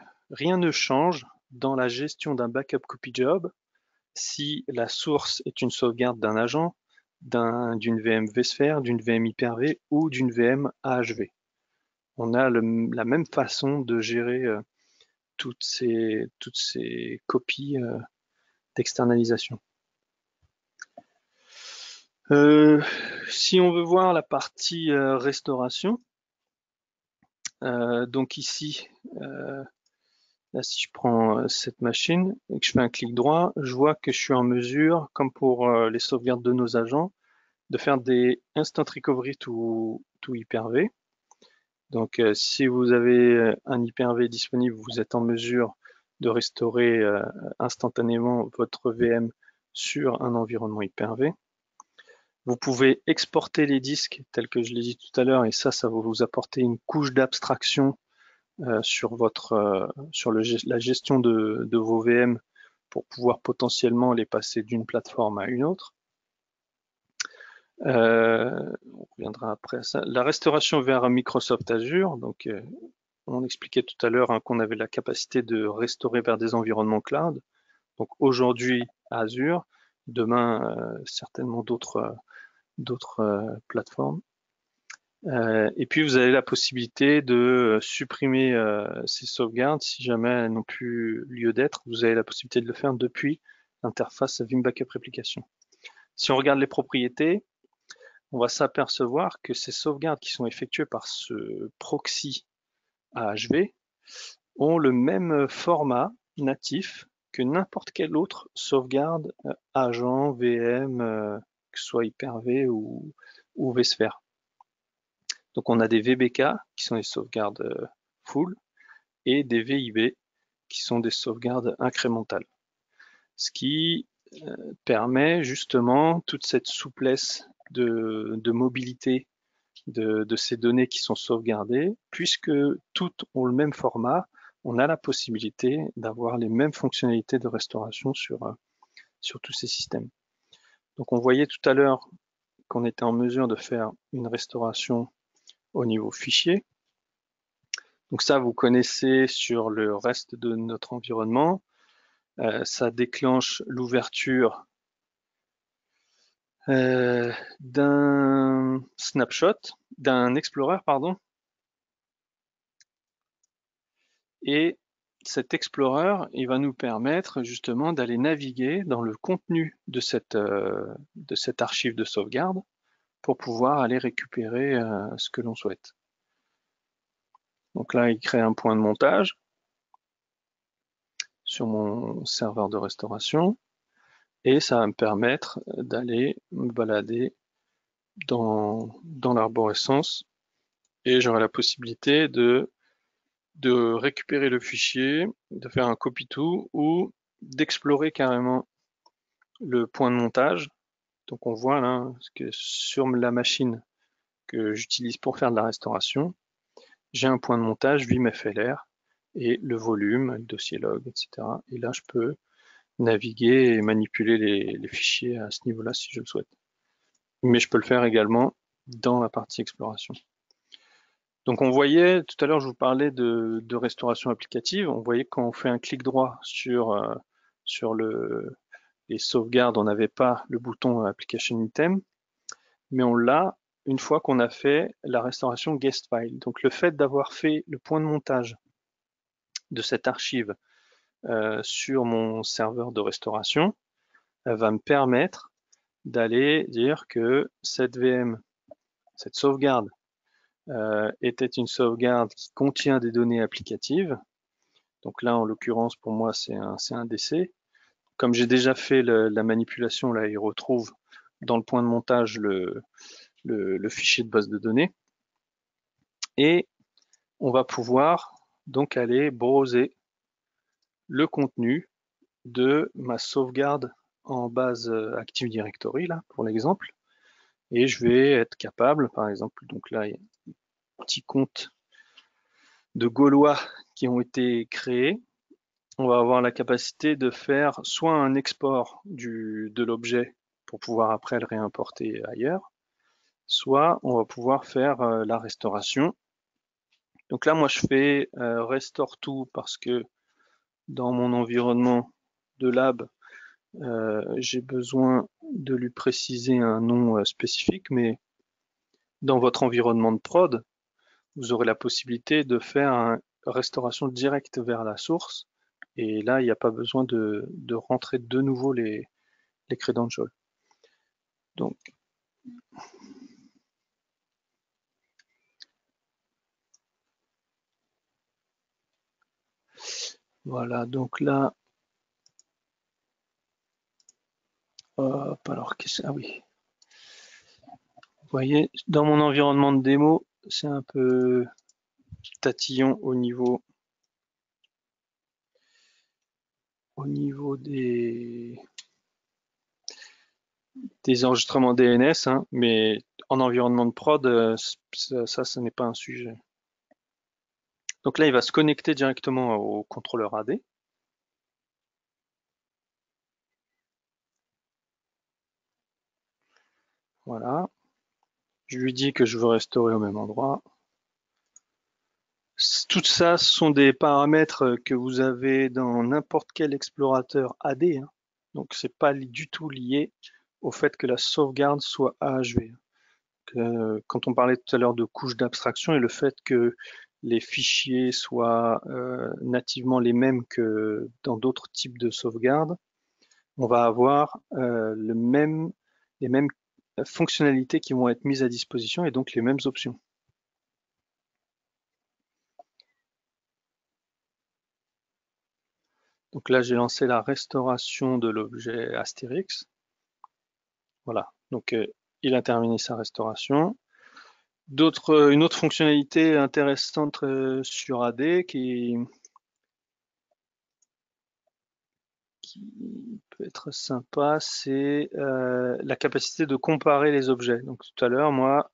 change dans la gestion d'un backup copy job si la source est une sauvegarde d'un agent, d'une VM vSphere, d'une VM Hyper-V ou d'une VM AHV. On a la même façon de gérer toutes ces copies d'externalisation. Si on veut voir la partie restauration, donc ici, là, si je prends cette machine et que je fais un clic droit, je vois que je suis en mesure, comme pour les sauvegardes de nos agents, de faire des instant recovery to Hyper-V. Donc, si vous avez un Hyper-V disponible, vous êtes en mesure de restaurer instantanément votre VM sur un environnement Hyper-V. Vous pouvez exporter les disques tels que je l'ai dit tout à l'heure, et ça va vous apporter une couche d'abstraction sur la gestion de vos VM pour pouvoir potentiellement les passer d'une plateforme à une autre. On reviendra après ça. La restauration vers Microsoft Azure, donc on expliquait tout à l'heure qu'on avait la capacité de restaurer vers des environnements cloud. Donc aujourd'hui Azure, demain certainement d'autres plateformes. Et puis vous avez la possibilité de supprimer ces sauvegardes si jamais elles n'ont plus lieu d'être. Vous avez la possibilité de le faire depuis l'interface Vim Backup Replication. Si on regarde les propriétés, on va s'apercevoir que ces sauvegardes qui sont effectuées par ce proxy AHV ont le même format natif que n'importe quelle autre sauvegarde agent, VM, que ce soit Hyper-V ou vSphere. Donc on a des VBK qui sont des sauvegardes full et des VIB qui sont des sauvegardes incrémentales. Ce qui permet justement toute cette souplesse de mobilité de ces données qui sont sauvegardées, puisque toutes ont le même format, on a la possibilité d'avoir les mêmes fonctionnalités de restauration sur tous ces systèmes. Donc on voyait tout à l'heure qu'on était en mesure de faire une restauration au niveau fichier. Donc ça, vous connaissez sur le reste de notre environnement. Ça déclenche l'ouverture d'un snapshot, d'un Explorer, pardon. Et cet Explorer, il va nous permettre justement d'aller naviguer dans le contenu de cette archive de sauvegarde pour pouvoir aller récupérer ce que l'on souhaite. Donc là, il crée un point de montage sur mon serveur de restauration et ça va me permettre d'aller me balader dans l'arborescence et j'aurai la possibilité de récupérer le fichier, de faire un copy-to ou d'explorer carrément le point de montage. Donc on voit là que sur la machine que j'utilise pour faire de la restauration, j'ai un point de montage vimflr et le volume, le dossier log, etc. Et là, je peux naviguer et manipuler les fichiers à ce niveau-là si je le souhaite. Mais je peux le faire également dans la partie exploration. Donc on voyait, tout à l'heure je vous parlais de restauration applicative, on voyait quand on fait un clic droit sur les sauvegardes, on n'avait pas le bouton Application Item, mais on l'a une fois qu'on a fait la restauration guest file. Donc le fait d'avoir fait le point de montage de cette archive sur mon serveur de restauration va me permettre d'aller dire que cette VM, cette sauvegarde, était une sauvegarde qui contient des données applicatives. Donc là, en l'occurrence, pour moi, c'est un DC. Comme j'ai déjà fait la manipulation, là, il retrouve dans le point de montage le fichier de base de données. Et on va pouvoir donc aller browser le contenu de ma sauvegarde en base Active Directory, là, pour l'exemple. Et je vais être capable, par exemple, donc là, petits comptes de Gaulois qui ont été créés, on va avoir la capacité de faire soit un export de l'objet pour pouvoir après le réimporter ailleurs, soit on va pouvoir faire la restauration. Donc là, moi, je fais restore to parce que dans mon environnement de lab, j'ai besoin de lui préciser un nom spécifique, mais dans votre environnement de prod, vous aurez la possibilité de faire une restauration directe vers la source. Et là, il n'y a pas besoin de rentrer de nouveau les credentials. Donc, voilà, donc là, hop, alors, ah oui. Vous voyez, dans mon environnement de démo, c'est un peu tatillon au niveau des enregistrements DNS, hein, mais en environnement de prod, ça, ce n'est pas un sujet. Donc là, il va se connecter directement au contrôleur AD. Voilà. Je lui dis que je veux restaurer au même endroit. Tout ça, ce sont des paramètres que vous avez dans n'importe quel explorateur AD. Hein. Donc, c'est pas du tout lié au fait que la sauvegarde soit AHV. Quand on parlait tout à l'heure de couche d'abstraction et le fait que les fichiers soient nativement les mêmes que dans d'autres types de sauvegarde, on va avoir les mêmes fonctionnalités qui vont être mises à disposition et donc les mêmes options. Donc là, j'ai lancé la restauration de l'objet Astérix. Voilà, donc il a terminé sa restauration. Une autre fonctionnalité intéressante sur AD qui peut être sympa, c'est la capacité de comparer les objets. Donc tout à l'heure, moi,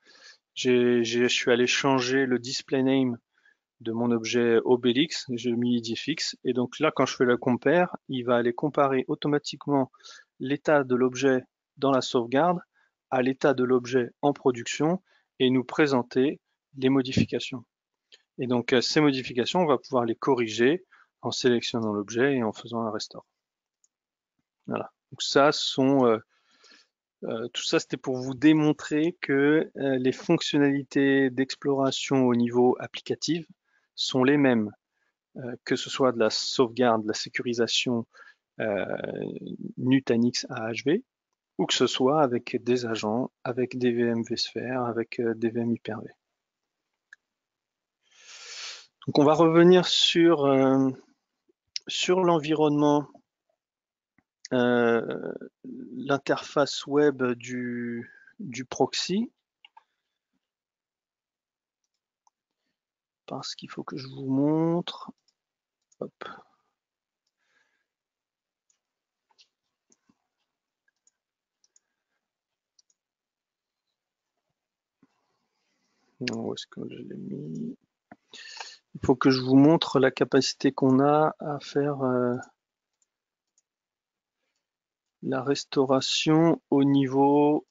je suis allé changer le display name de mon objet Obélix, j'ai mis idfix, et donc là, quand je fais le compare, il va aller comparer automatiquement l'état de l'objet dans la sauvegarde à l'état de l'objet en production et nous présenter les modifications. Et donc ces modifications, on va pouvoir les corriger en sélectionnant l'objet et en faisant un restore. Voilà. Donc ça tout ça, c'était pour vous démontrer que les fonctionnalités d'exploration au niveau applicatif sont les mêmes, que ce soit de la sauvegarde, de la sécurisation Nutanix AHV, ou que ce soit avec des agents, avec des VM vSphere, avec des VM Hyper-V. Donc on va revenir sur l'environnement, l'interface web du proxy. Parce qu'il faut que je vous montre. Hop. Non, où est-ce que je l'ai mis? Il faut que je vous montre la capacité qu'on a à faire la restauration au niveau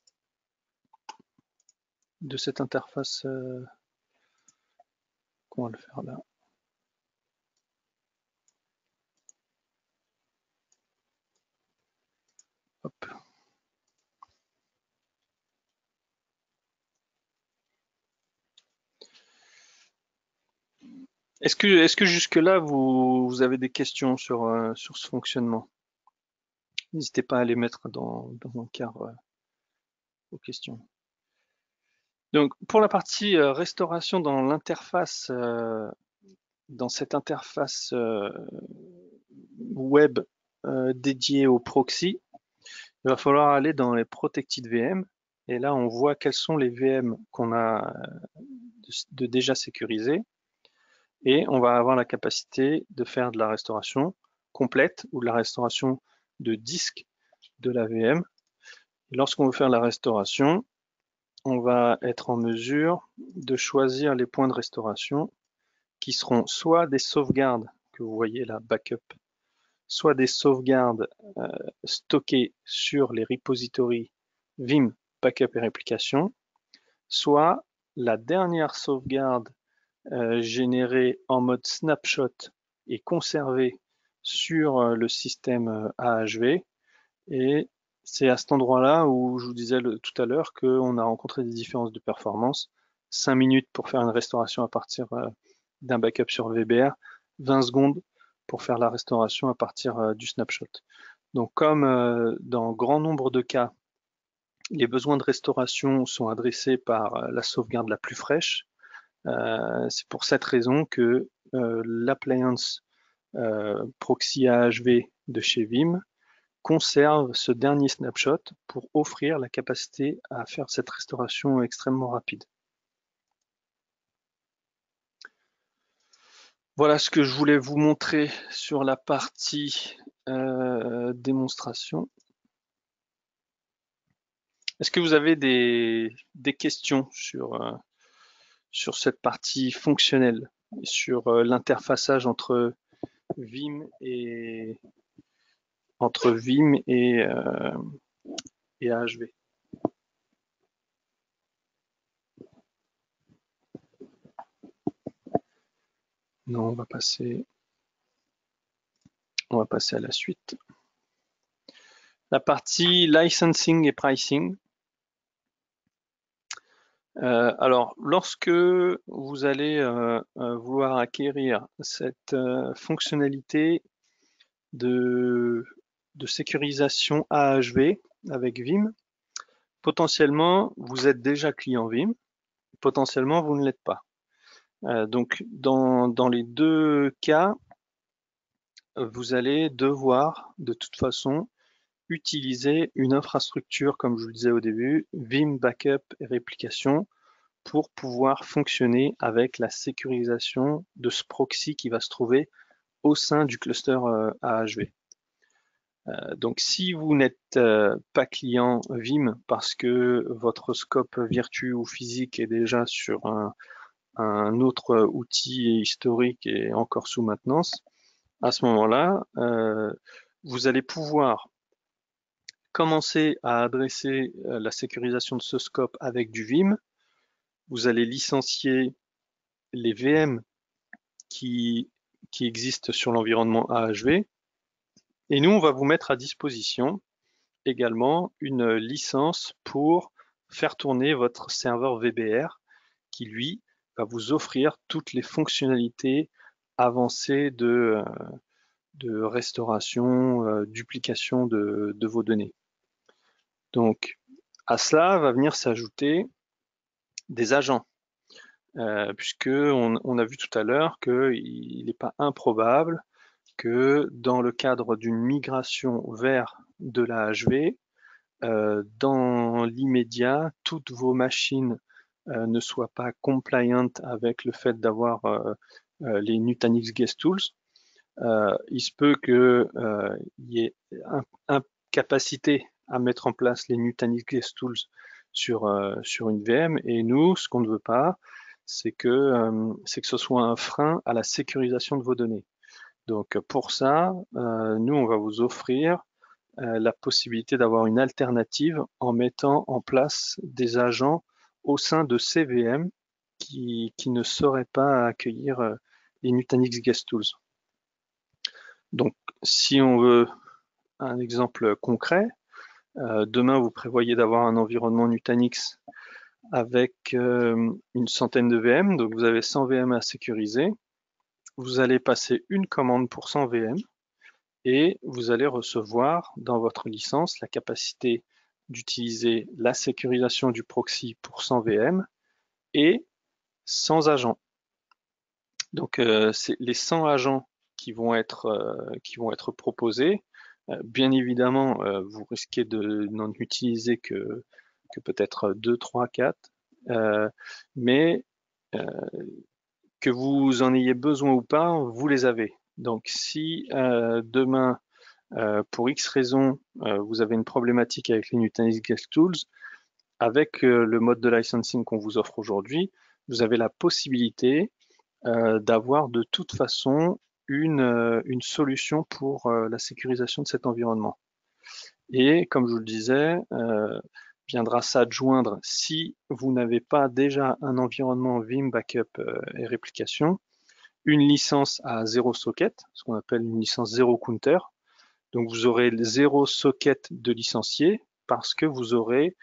de cette interface. Comment le faire là? Hop. Est-ce que jusque-là, vous avez des questions sur ce fonctionnement? N'hésitez pas à les mettre dans mon quart aux questions. Donc, pour la partie restauration dans l'interface, dans cette interface web dédiée au proxy, il va falloir aller dans les Protected VM. Et là, on voit quelles sont les VM qu'on a de déjà sécurisées. Et on va avoir la capacité de faire de la restauration complète ou de la restauration de disque de la VM. Et lorsqu'on veut faire la restauration, on va être en mesure de choisir les points de restauration qui seront soit des sauvegardes que vous voyez là, backup, soit des sauvegardes stockées sur les repositories Vim, backup et réplication, soit la dernière sauvegarde générée en mode snapshot et conservée sur le système AHV. Et c'est à cet endroit-là où je vous disais tout à l'heure qu'on a rencontré des différences de performance. 5 minutes pour faire une restauration à partir d'un backup sur VBR, 20 secondes pour faire la restauration à partir du snapshot. Donc comme dans grand nombre de cas, les besoins de restauration sont adressés par la sauvegarde la plus fraîche, c'est pour cette raison que l'appliance proxy AHV de chez Vim conserve ce dernier snapshot pour offrir la capacité à faire cette restauration extrêmement rapide. Voilà ce que je voulais vous montrer sur la partie démonstration. Est-ce que vous avez des questions sur cette partie fonctionnelle, sur l'interfaçage entre Vim et AHV? Non, on va passer à la suite. La partie licensing et pricing. Alors, lorsque vous allez vouloir acquérir cette fonctionnalité de sécurisation AHV avec Vim, potentiellement, vous êtes déjà client Vim, potentiellement, vous ne l'êtes pas. Donc, dans les deux cas, vous allez devoir, de toute façon, utiliser une infrastructure, comme je vous le disais au début, Vim Backup et Réplication, pour pouvoir fonctionner avec la sécurisation de ce proxy qui va se trouver au sein du cluster AHV. Donc si vous n'êtes pas client Vim parce que votre scope virtu ou physique est déjà sur un autre outil historique et encore sous maintenance, à ce moment-là, vous allez pouvoir commencer à adresser la sécurisation de ce scope avec du Vim. Vous allez licencier les VM qui existent sur l'environnement AHV. Et nous, on va vous mettre à disposition également une licence pour faire tourner votre serveur VBR qui, lui, va vous offrir toutes les fonctionnalités avancées de restauration, duplication de vos données. Donc, à cela va venir s'ajouter des agents, puisque on a vu tout à l'heure qu'il n'est pas improbable que dans le cadre d'une migration vers de la HV, dans l'immédiat, toutes vos machines ne soient pas compliant avec le fait d'avoir les Nutanix Guest Tools. Il se peut qu'il y ait incapacité à mettre en place les Nutanix Guest Tools sur une VM, et nous, ce qu'on ne veut pas, c'est que ce soit un frein à la sécurisation de vos données. Donc pour ça, nous, on va vous offrir la possibilité d'avoir une alternative en mettant en place des agents au sein de ces VM qui ne sauraient pas accueillir les Nutanix Guest Tools. Donc si on veut un exemple concret, demain vous prévoyez d'avoir un environnement Nutanix avec une centaine de VM, donc vous avez 100 VM à sécuriser. Vous allez passer une commande pour 100 VM et vous allez recevoir dans votre licence la capacité d'utiliser la sécurisation du proxy pour 100 VM et 100 agents. Donc c'est les 100 agents qui vont être proposés. Bien évidemment, vous risquez de n'en utiliser que peut-être 2, 3, 4, mais que vous en ayez besoin ou pas, vous les avez. Donc si demain, pour X raisons, vous avez une problématique avec les Nutanix Guest Tools, avec le mode de licensing qu'on vous offre aujourd'hui, vous avez la possibilité d'avoir de toute façon une solution pour la sécurisation de cet environnement. Et comme je vous le disais, viendra s'adjoindre, si vous n'avez pas déjà un environnement Vim Backup et Réplication, une licence à 0 socket, ce qu'on appelle une licence 0 counter. Donc vous aurez 0 socket de licenciés parce que vous aurez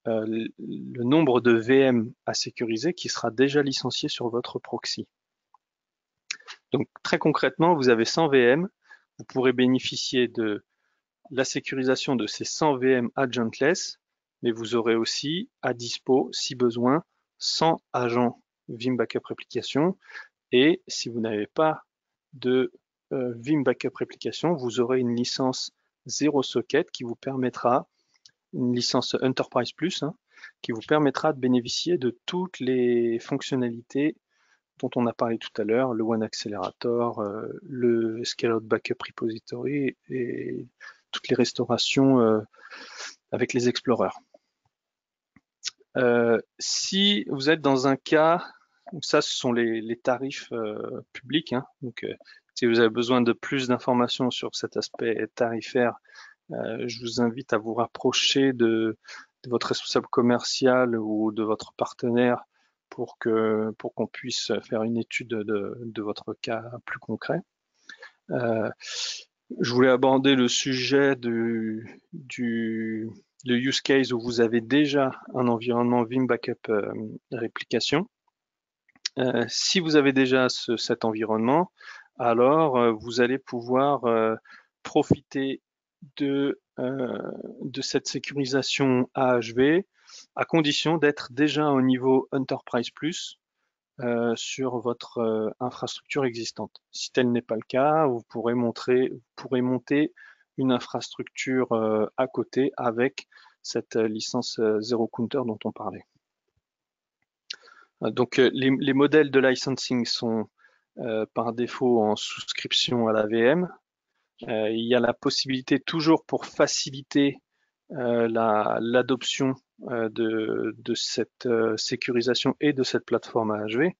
le nombre de VM à sécuriser qui sera déjà licencié sur votre proxy. Donc très concrètement, vous avez 100 VM, vous pourrez bénéficier de la sécurisation de ces 100 VM adjunctless, mais vous aurez aussi à dispo, si besoin, 100 agents Vim Backup Réplication. Et si vous n'avez pas de Vim Backup Réplication, vous aurez une licence 0 socket qui vous permettra, une licence Enterprise Plus, qui vous permettra de bénéficier de toutes les fonctionnalités dont on a parlé tout à l'heure, le One Accelerator, le Scaled Backup Repository et toutes les restaurations avec les Explorers. Si vous êtes dans un cas, donc ça ce sont les tarifs publics, donc si vous avez besoin de plus d'informations sur cet aspect tarifaire, je vous invite à vous rapprocher de votre responsable commercial ou de votre partenaire pour qu'on puisse faire une étude de votre cas plus concret. Je voulais aborder le sujet le use case où vous avez déjà un environnement Vim Backup Réplication. Si vous avez déjà cet environnement, alors vous allez pouvoir profiter de cette sécurisation AHV à condition d'être déjà au niveau Enterprise Plus sur votre infrastructure existante. Si tel n'est pas le cas, vous pourrez monter une infrastructure à côté avec cette licence Zero Counter dont on parlait. Donc les modèles de licensing sont par défaut en souscription à la VM. Il y a la possibilité toujours pour faciliter l'adoption de cette sécurisation et de cette plateforme AHV.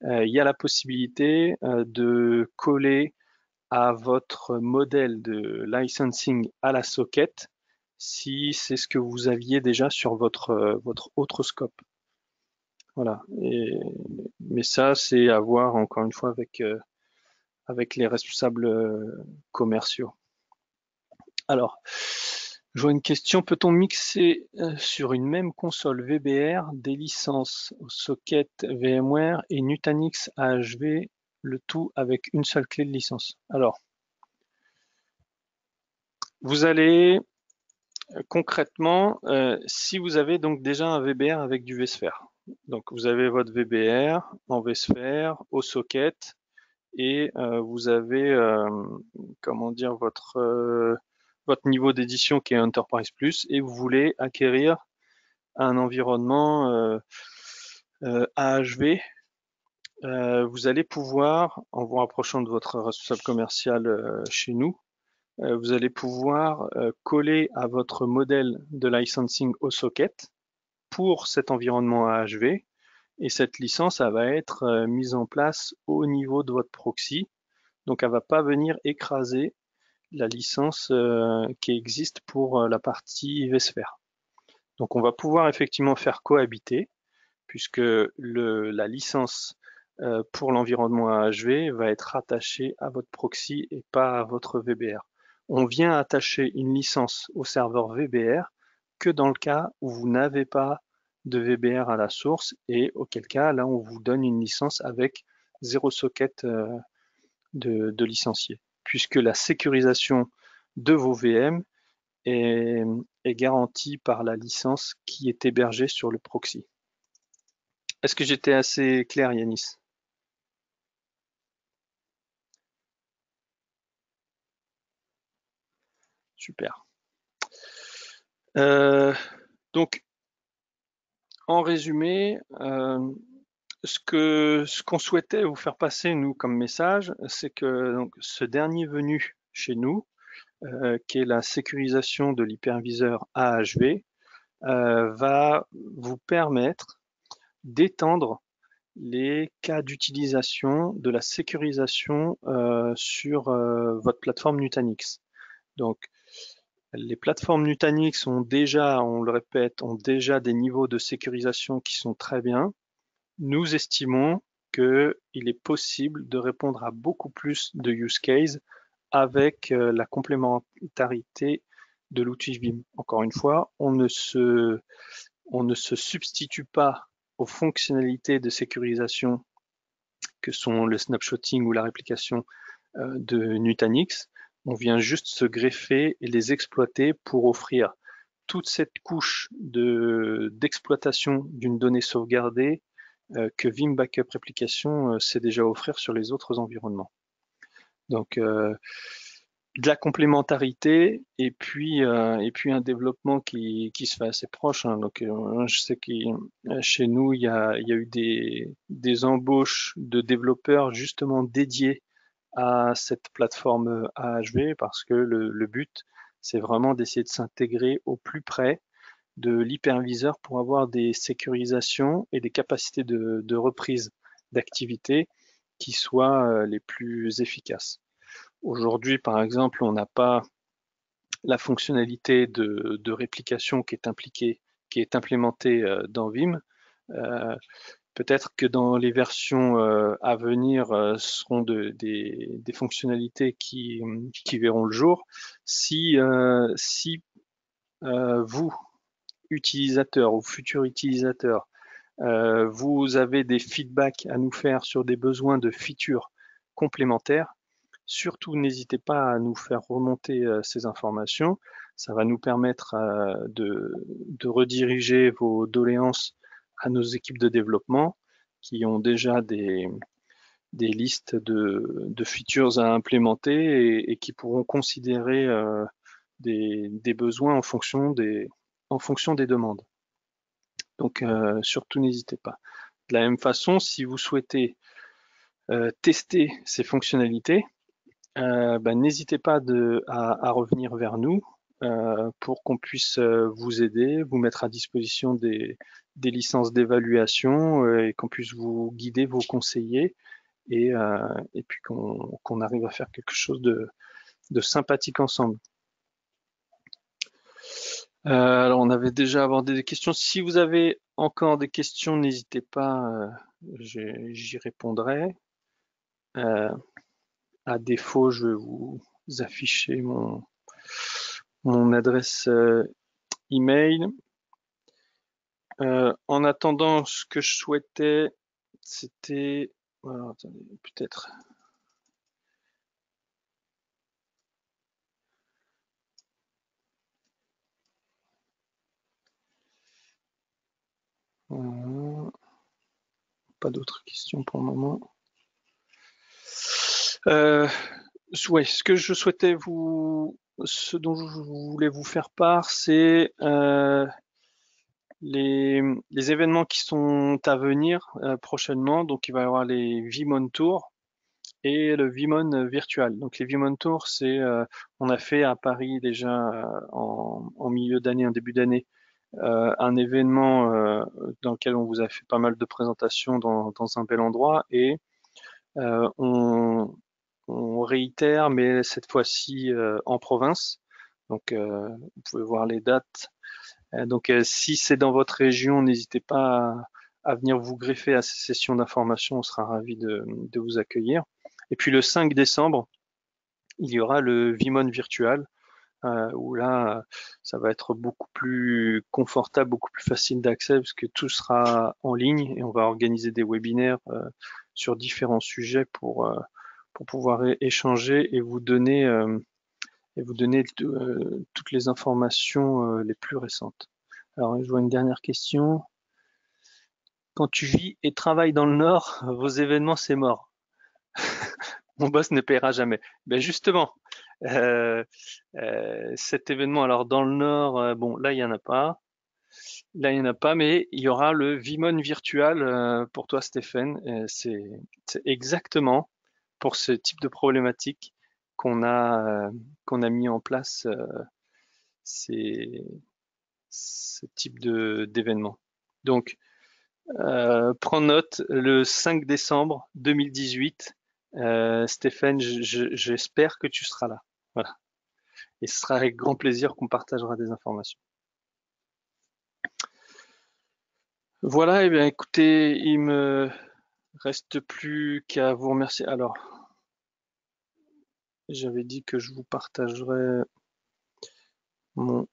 Il y a la possibilité de coller à votre modèle de licensing à la socket si c'est ce que vous aviez déjà sur votre autre scope. Voilà. Mais ça, c'est à voir encore une fois avec les responsables commerciaux. Alors, je vois une question, peut-on mixer sur une même console VBR des licences socket VMware et Nutanix AHV, le tout avec une seule clé de licence? Alors, vous allez concrètement, si vous avez donc déjà un VBR avec du vSphere, donc vous avez votre VBR en vSphere au socket et vous avez comment dire votre niveau d'édition qui est Enterprise Plus et vous voulez acquérir un environnement AHV, vous allez pouvoir, en vous rapprochant de votre responsable commercial chez nous, vous allez pouvoir coller à votre modèle de licensing au socket pour cet environnement AHV et cette licence elle va être mise en place au niveau de votre proxy, donc elle ne va pas venir écraser la licence qui existe pour la partie vSphere. Donc on va pouvoir effectivement faire cohabiter puisque la licence pour l'environnement AHV va être rattachée à votre proxy et pas à votre VBR. On vient attacher une licence au serveur VBR que dans le cas où vous n'avez pas de VBR à la source et auquel cas là on vous donne une licence avec 0 socket de licencié, puisque la sécurisation de vos VM est garantie par la licence qui est hébergée sur le proxy. Est-ce que j'étais assez clair, Yanis? Super. Donc, en résumé, ce qu'on souhaitait vous faire passer, nous, comme message, c'est que donc, ce dernier venu chez nous, qui est la sécurisation de l'hyperviseur AHV, va vous permettre d'étendre les cas d'utilisation de la sécurisation sur votre plateforme Nutanix. Donc, les plateformes Nutanix ont déjà, on le répète, ont déjà des niveaux de sécurisation qui sont très bien. Nous estimons qu'il est possible de répondre à beaucoup plus de use cases avec la complémentarité de l'outil Vim. Encore une fois, on ne se substitue pas aux fonctionnalités de sécurisation que sont le snapshotting ou la réplication de Nutanix. On vient juste se greffer et les exploiter pour offrir toute cette couche d'exploitation d'une donnée sauvegardée que Vim Backup Replication sait déjà offrir sur les autres environnements. Donc, de la complémentarité et puis un développement qui se fait assez proche. Hein. Donc, je sais que chez nous, il y a eu des embauches de développeurs justement dédiés à cette plateforme AHV parce que le but, c'est vraiment d'essayer de s'intégrer au plus près de l'hyperviseur pour avoir des sécurisations et des capacités de reprise d'activité qui soient les plus efficaces. Aujourd'hui, par exemple, on n'a pas la fonctionnalité de réplication qui est implémentée dans Vim. Peut-être que dans les versions à venir seront des fonctionnalités qui verront le jour. Si vous, utilisateurs ou futurs utilisateurs, vous avez des feedbacks à nous faire sur des besoins de features complémentaires, surtout n'hésitez pas à nous faire remonter ces informations. Ça va nous permettre de rediriger vos doléances à nos équipes de développement qui ont déjà des listes de features à implémenter et qui pourront considérer des besoins en fonction des demandes. Donc surtout n'hésitez pas. De la même façon, si vous souhaitez tester ces fonctionnalités, n'hésitez pas à revenir vers nous pour qu'on puisse vous aider, vous mettre à disposition des licences d'évaluation et qu'on puisse vous guider, vous conseiller et puis qu'on arrive à faire quelque chose de sympathique ensemble. Alors, on avait déjà abordé des questions. Si vous avez encore des questions, n'hésitez pas, j'y répondrai. À défaut, je vais vous afficher mon adresse email. En attendant, ce que je souhaitais, c'était... Alors, attendez, peut-être... Pas d'autres questions pour le moment. Ouais, ce que je souhaitais ce dont je voulais vous faire part, c'est les événements qui sont à venir prochainement. Donc, il va y avoir les Vim Tour et le Vim virtual. Donc, les Vim Tour, c'est on a fait à Paris déjà en milieu d'année, en début d'année, un événement dans lequel on vous a fait pas mal de présentations dans un bel endroit et on réitère, mais cette fois-ci en province. Donc, vous pouvez voir les dates. Donc, si c'est dans votre région, n'hésitez pas à venir vous greffer à ces sessions d'information. On sera ravis de vous accueillir. Et puis, le 5 décembre, il y aura le Vimon virtual, où là, ça va être beaucoup plus confortable, beaucoup plus facile d'accès, parce que tout sera en ligne et on va organiser des webinaires sur différents sujets pour pouvoir échanger et vous donner toutes les informations les plus récentes. Alors, je vois une dernière question. Quand tu vis et travailles dans le Nord, vos événements, c'est mort. Mon boss ne paiera jamais. Ben justement, cet événement, alors dans le Nord, bon, là, il n'y en a pas. Là, il n'y en a pas, mais il y aura le Vimon virtual pour toi, Stéphane. C'est exactement pour ce type de problématique qu'on a mis en place ces ce type d'événement. Donc, prends note, le 5 décembre 2018, Stéphane, j'espère que tu seras là. Voilà. Et ce sera avec grand plaisir qu'on partagera des informations. Voilà, et bien écoutez, il me reste plus qu'à vous remercier. Alors, j'avais dit que je vous partagerais mon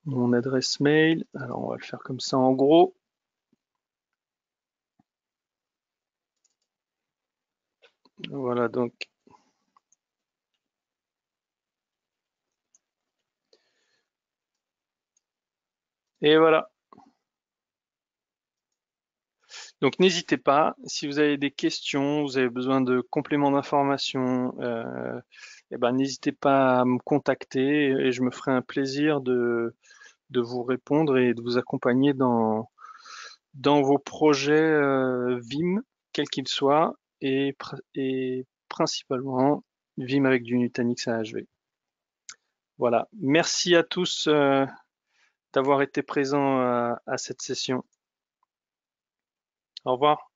mon adresse mail. Alors, on va le faire comme ça en gros. Voilà, donc. Et voilà. Donc, n'hésitez pas. Si vous avez des questions, vous avez besoin de compléments d'information, eh ben, n'hésitez pas à me contacter et je me ferai un plaisir de vous répondre et de vous accompagner dans vos projets Vim, quels qu'ils soient, et principalement Vim avec du Nutanix AHV. Voilà. Merci à tous d'avoir été présents à cette session. Au revoir.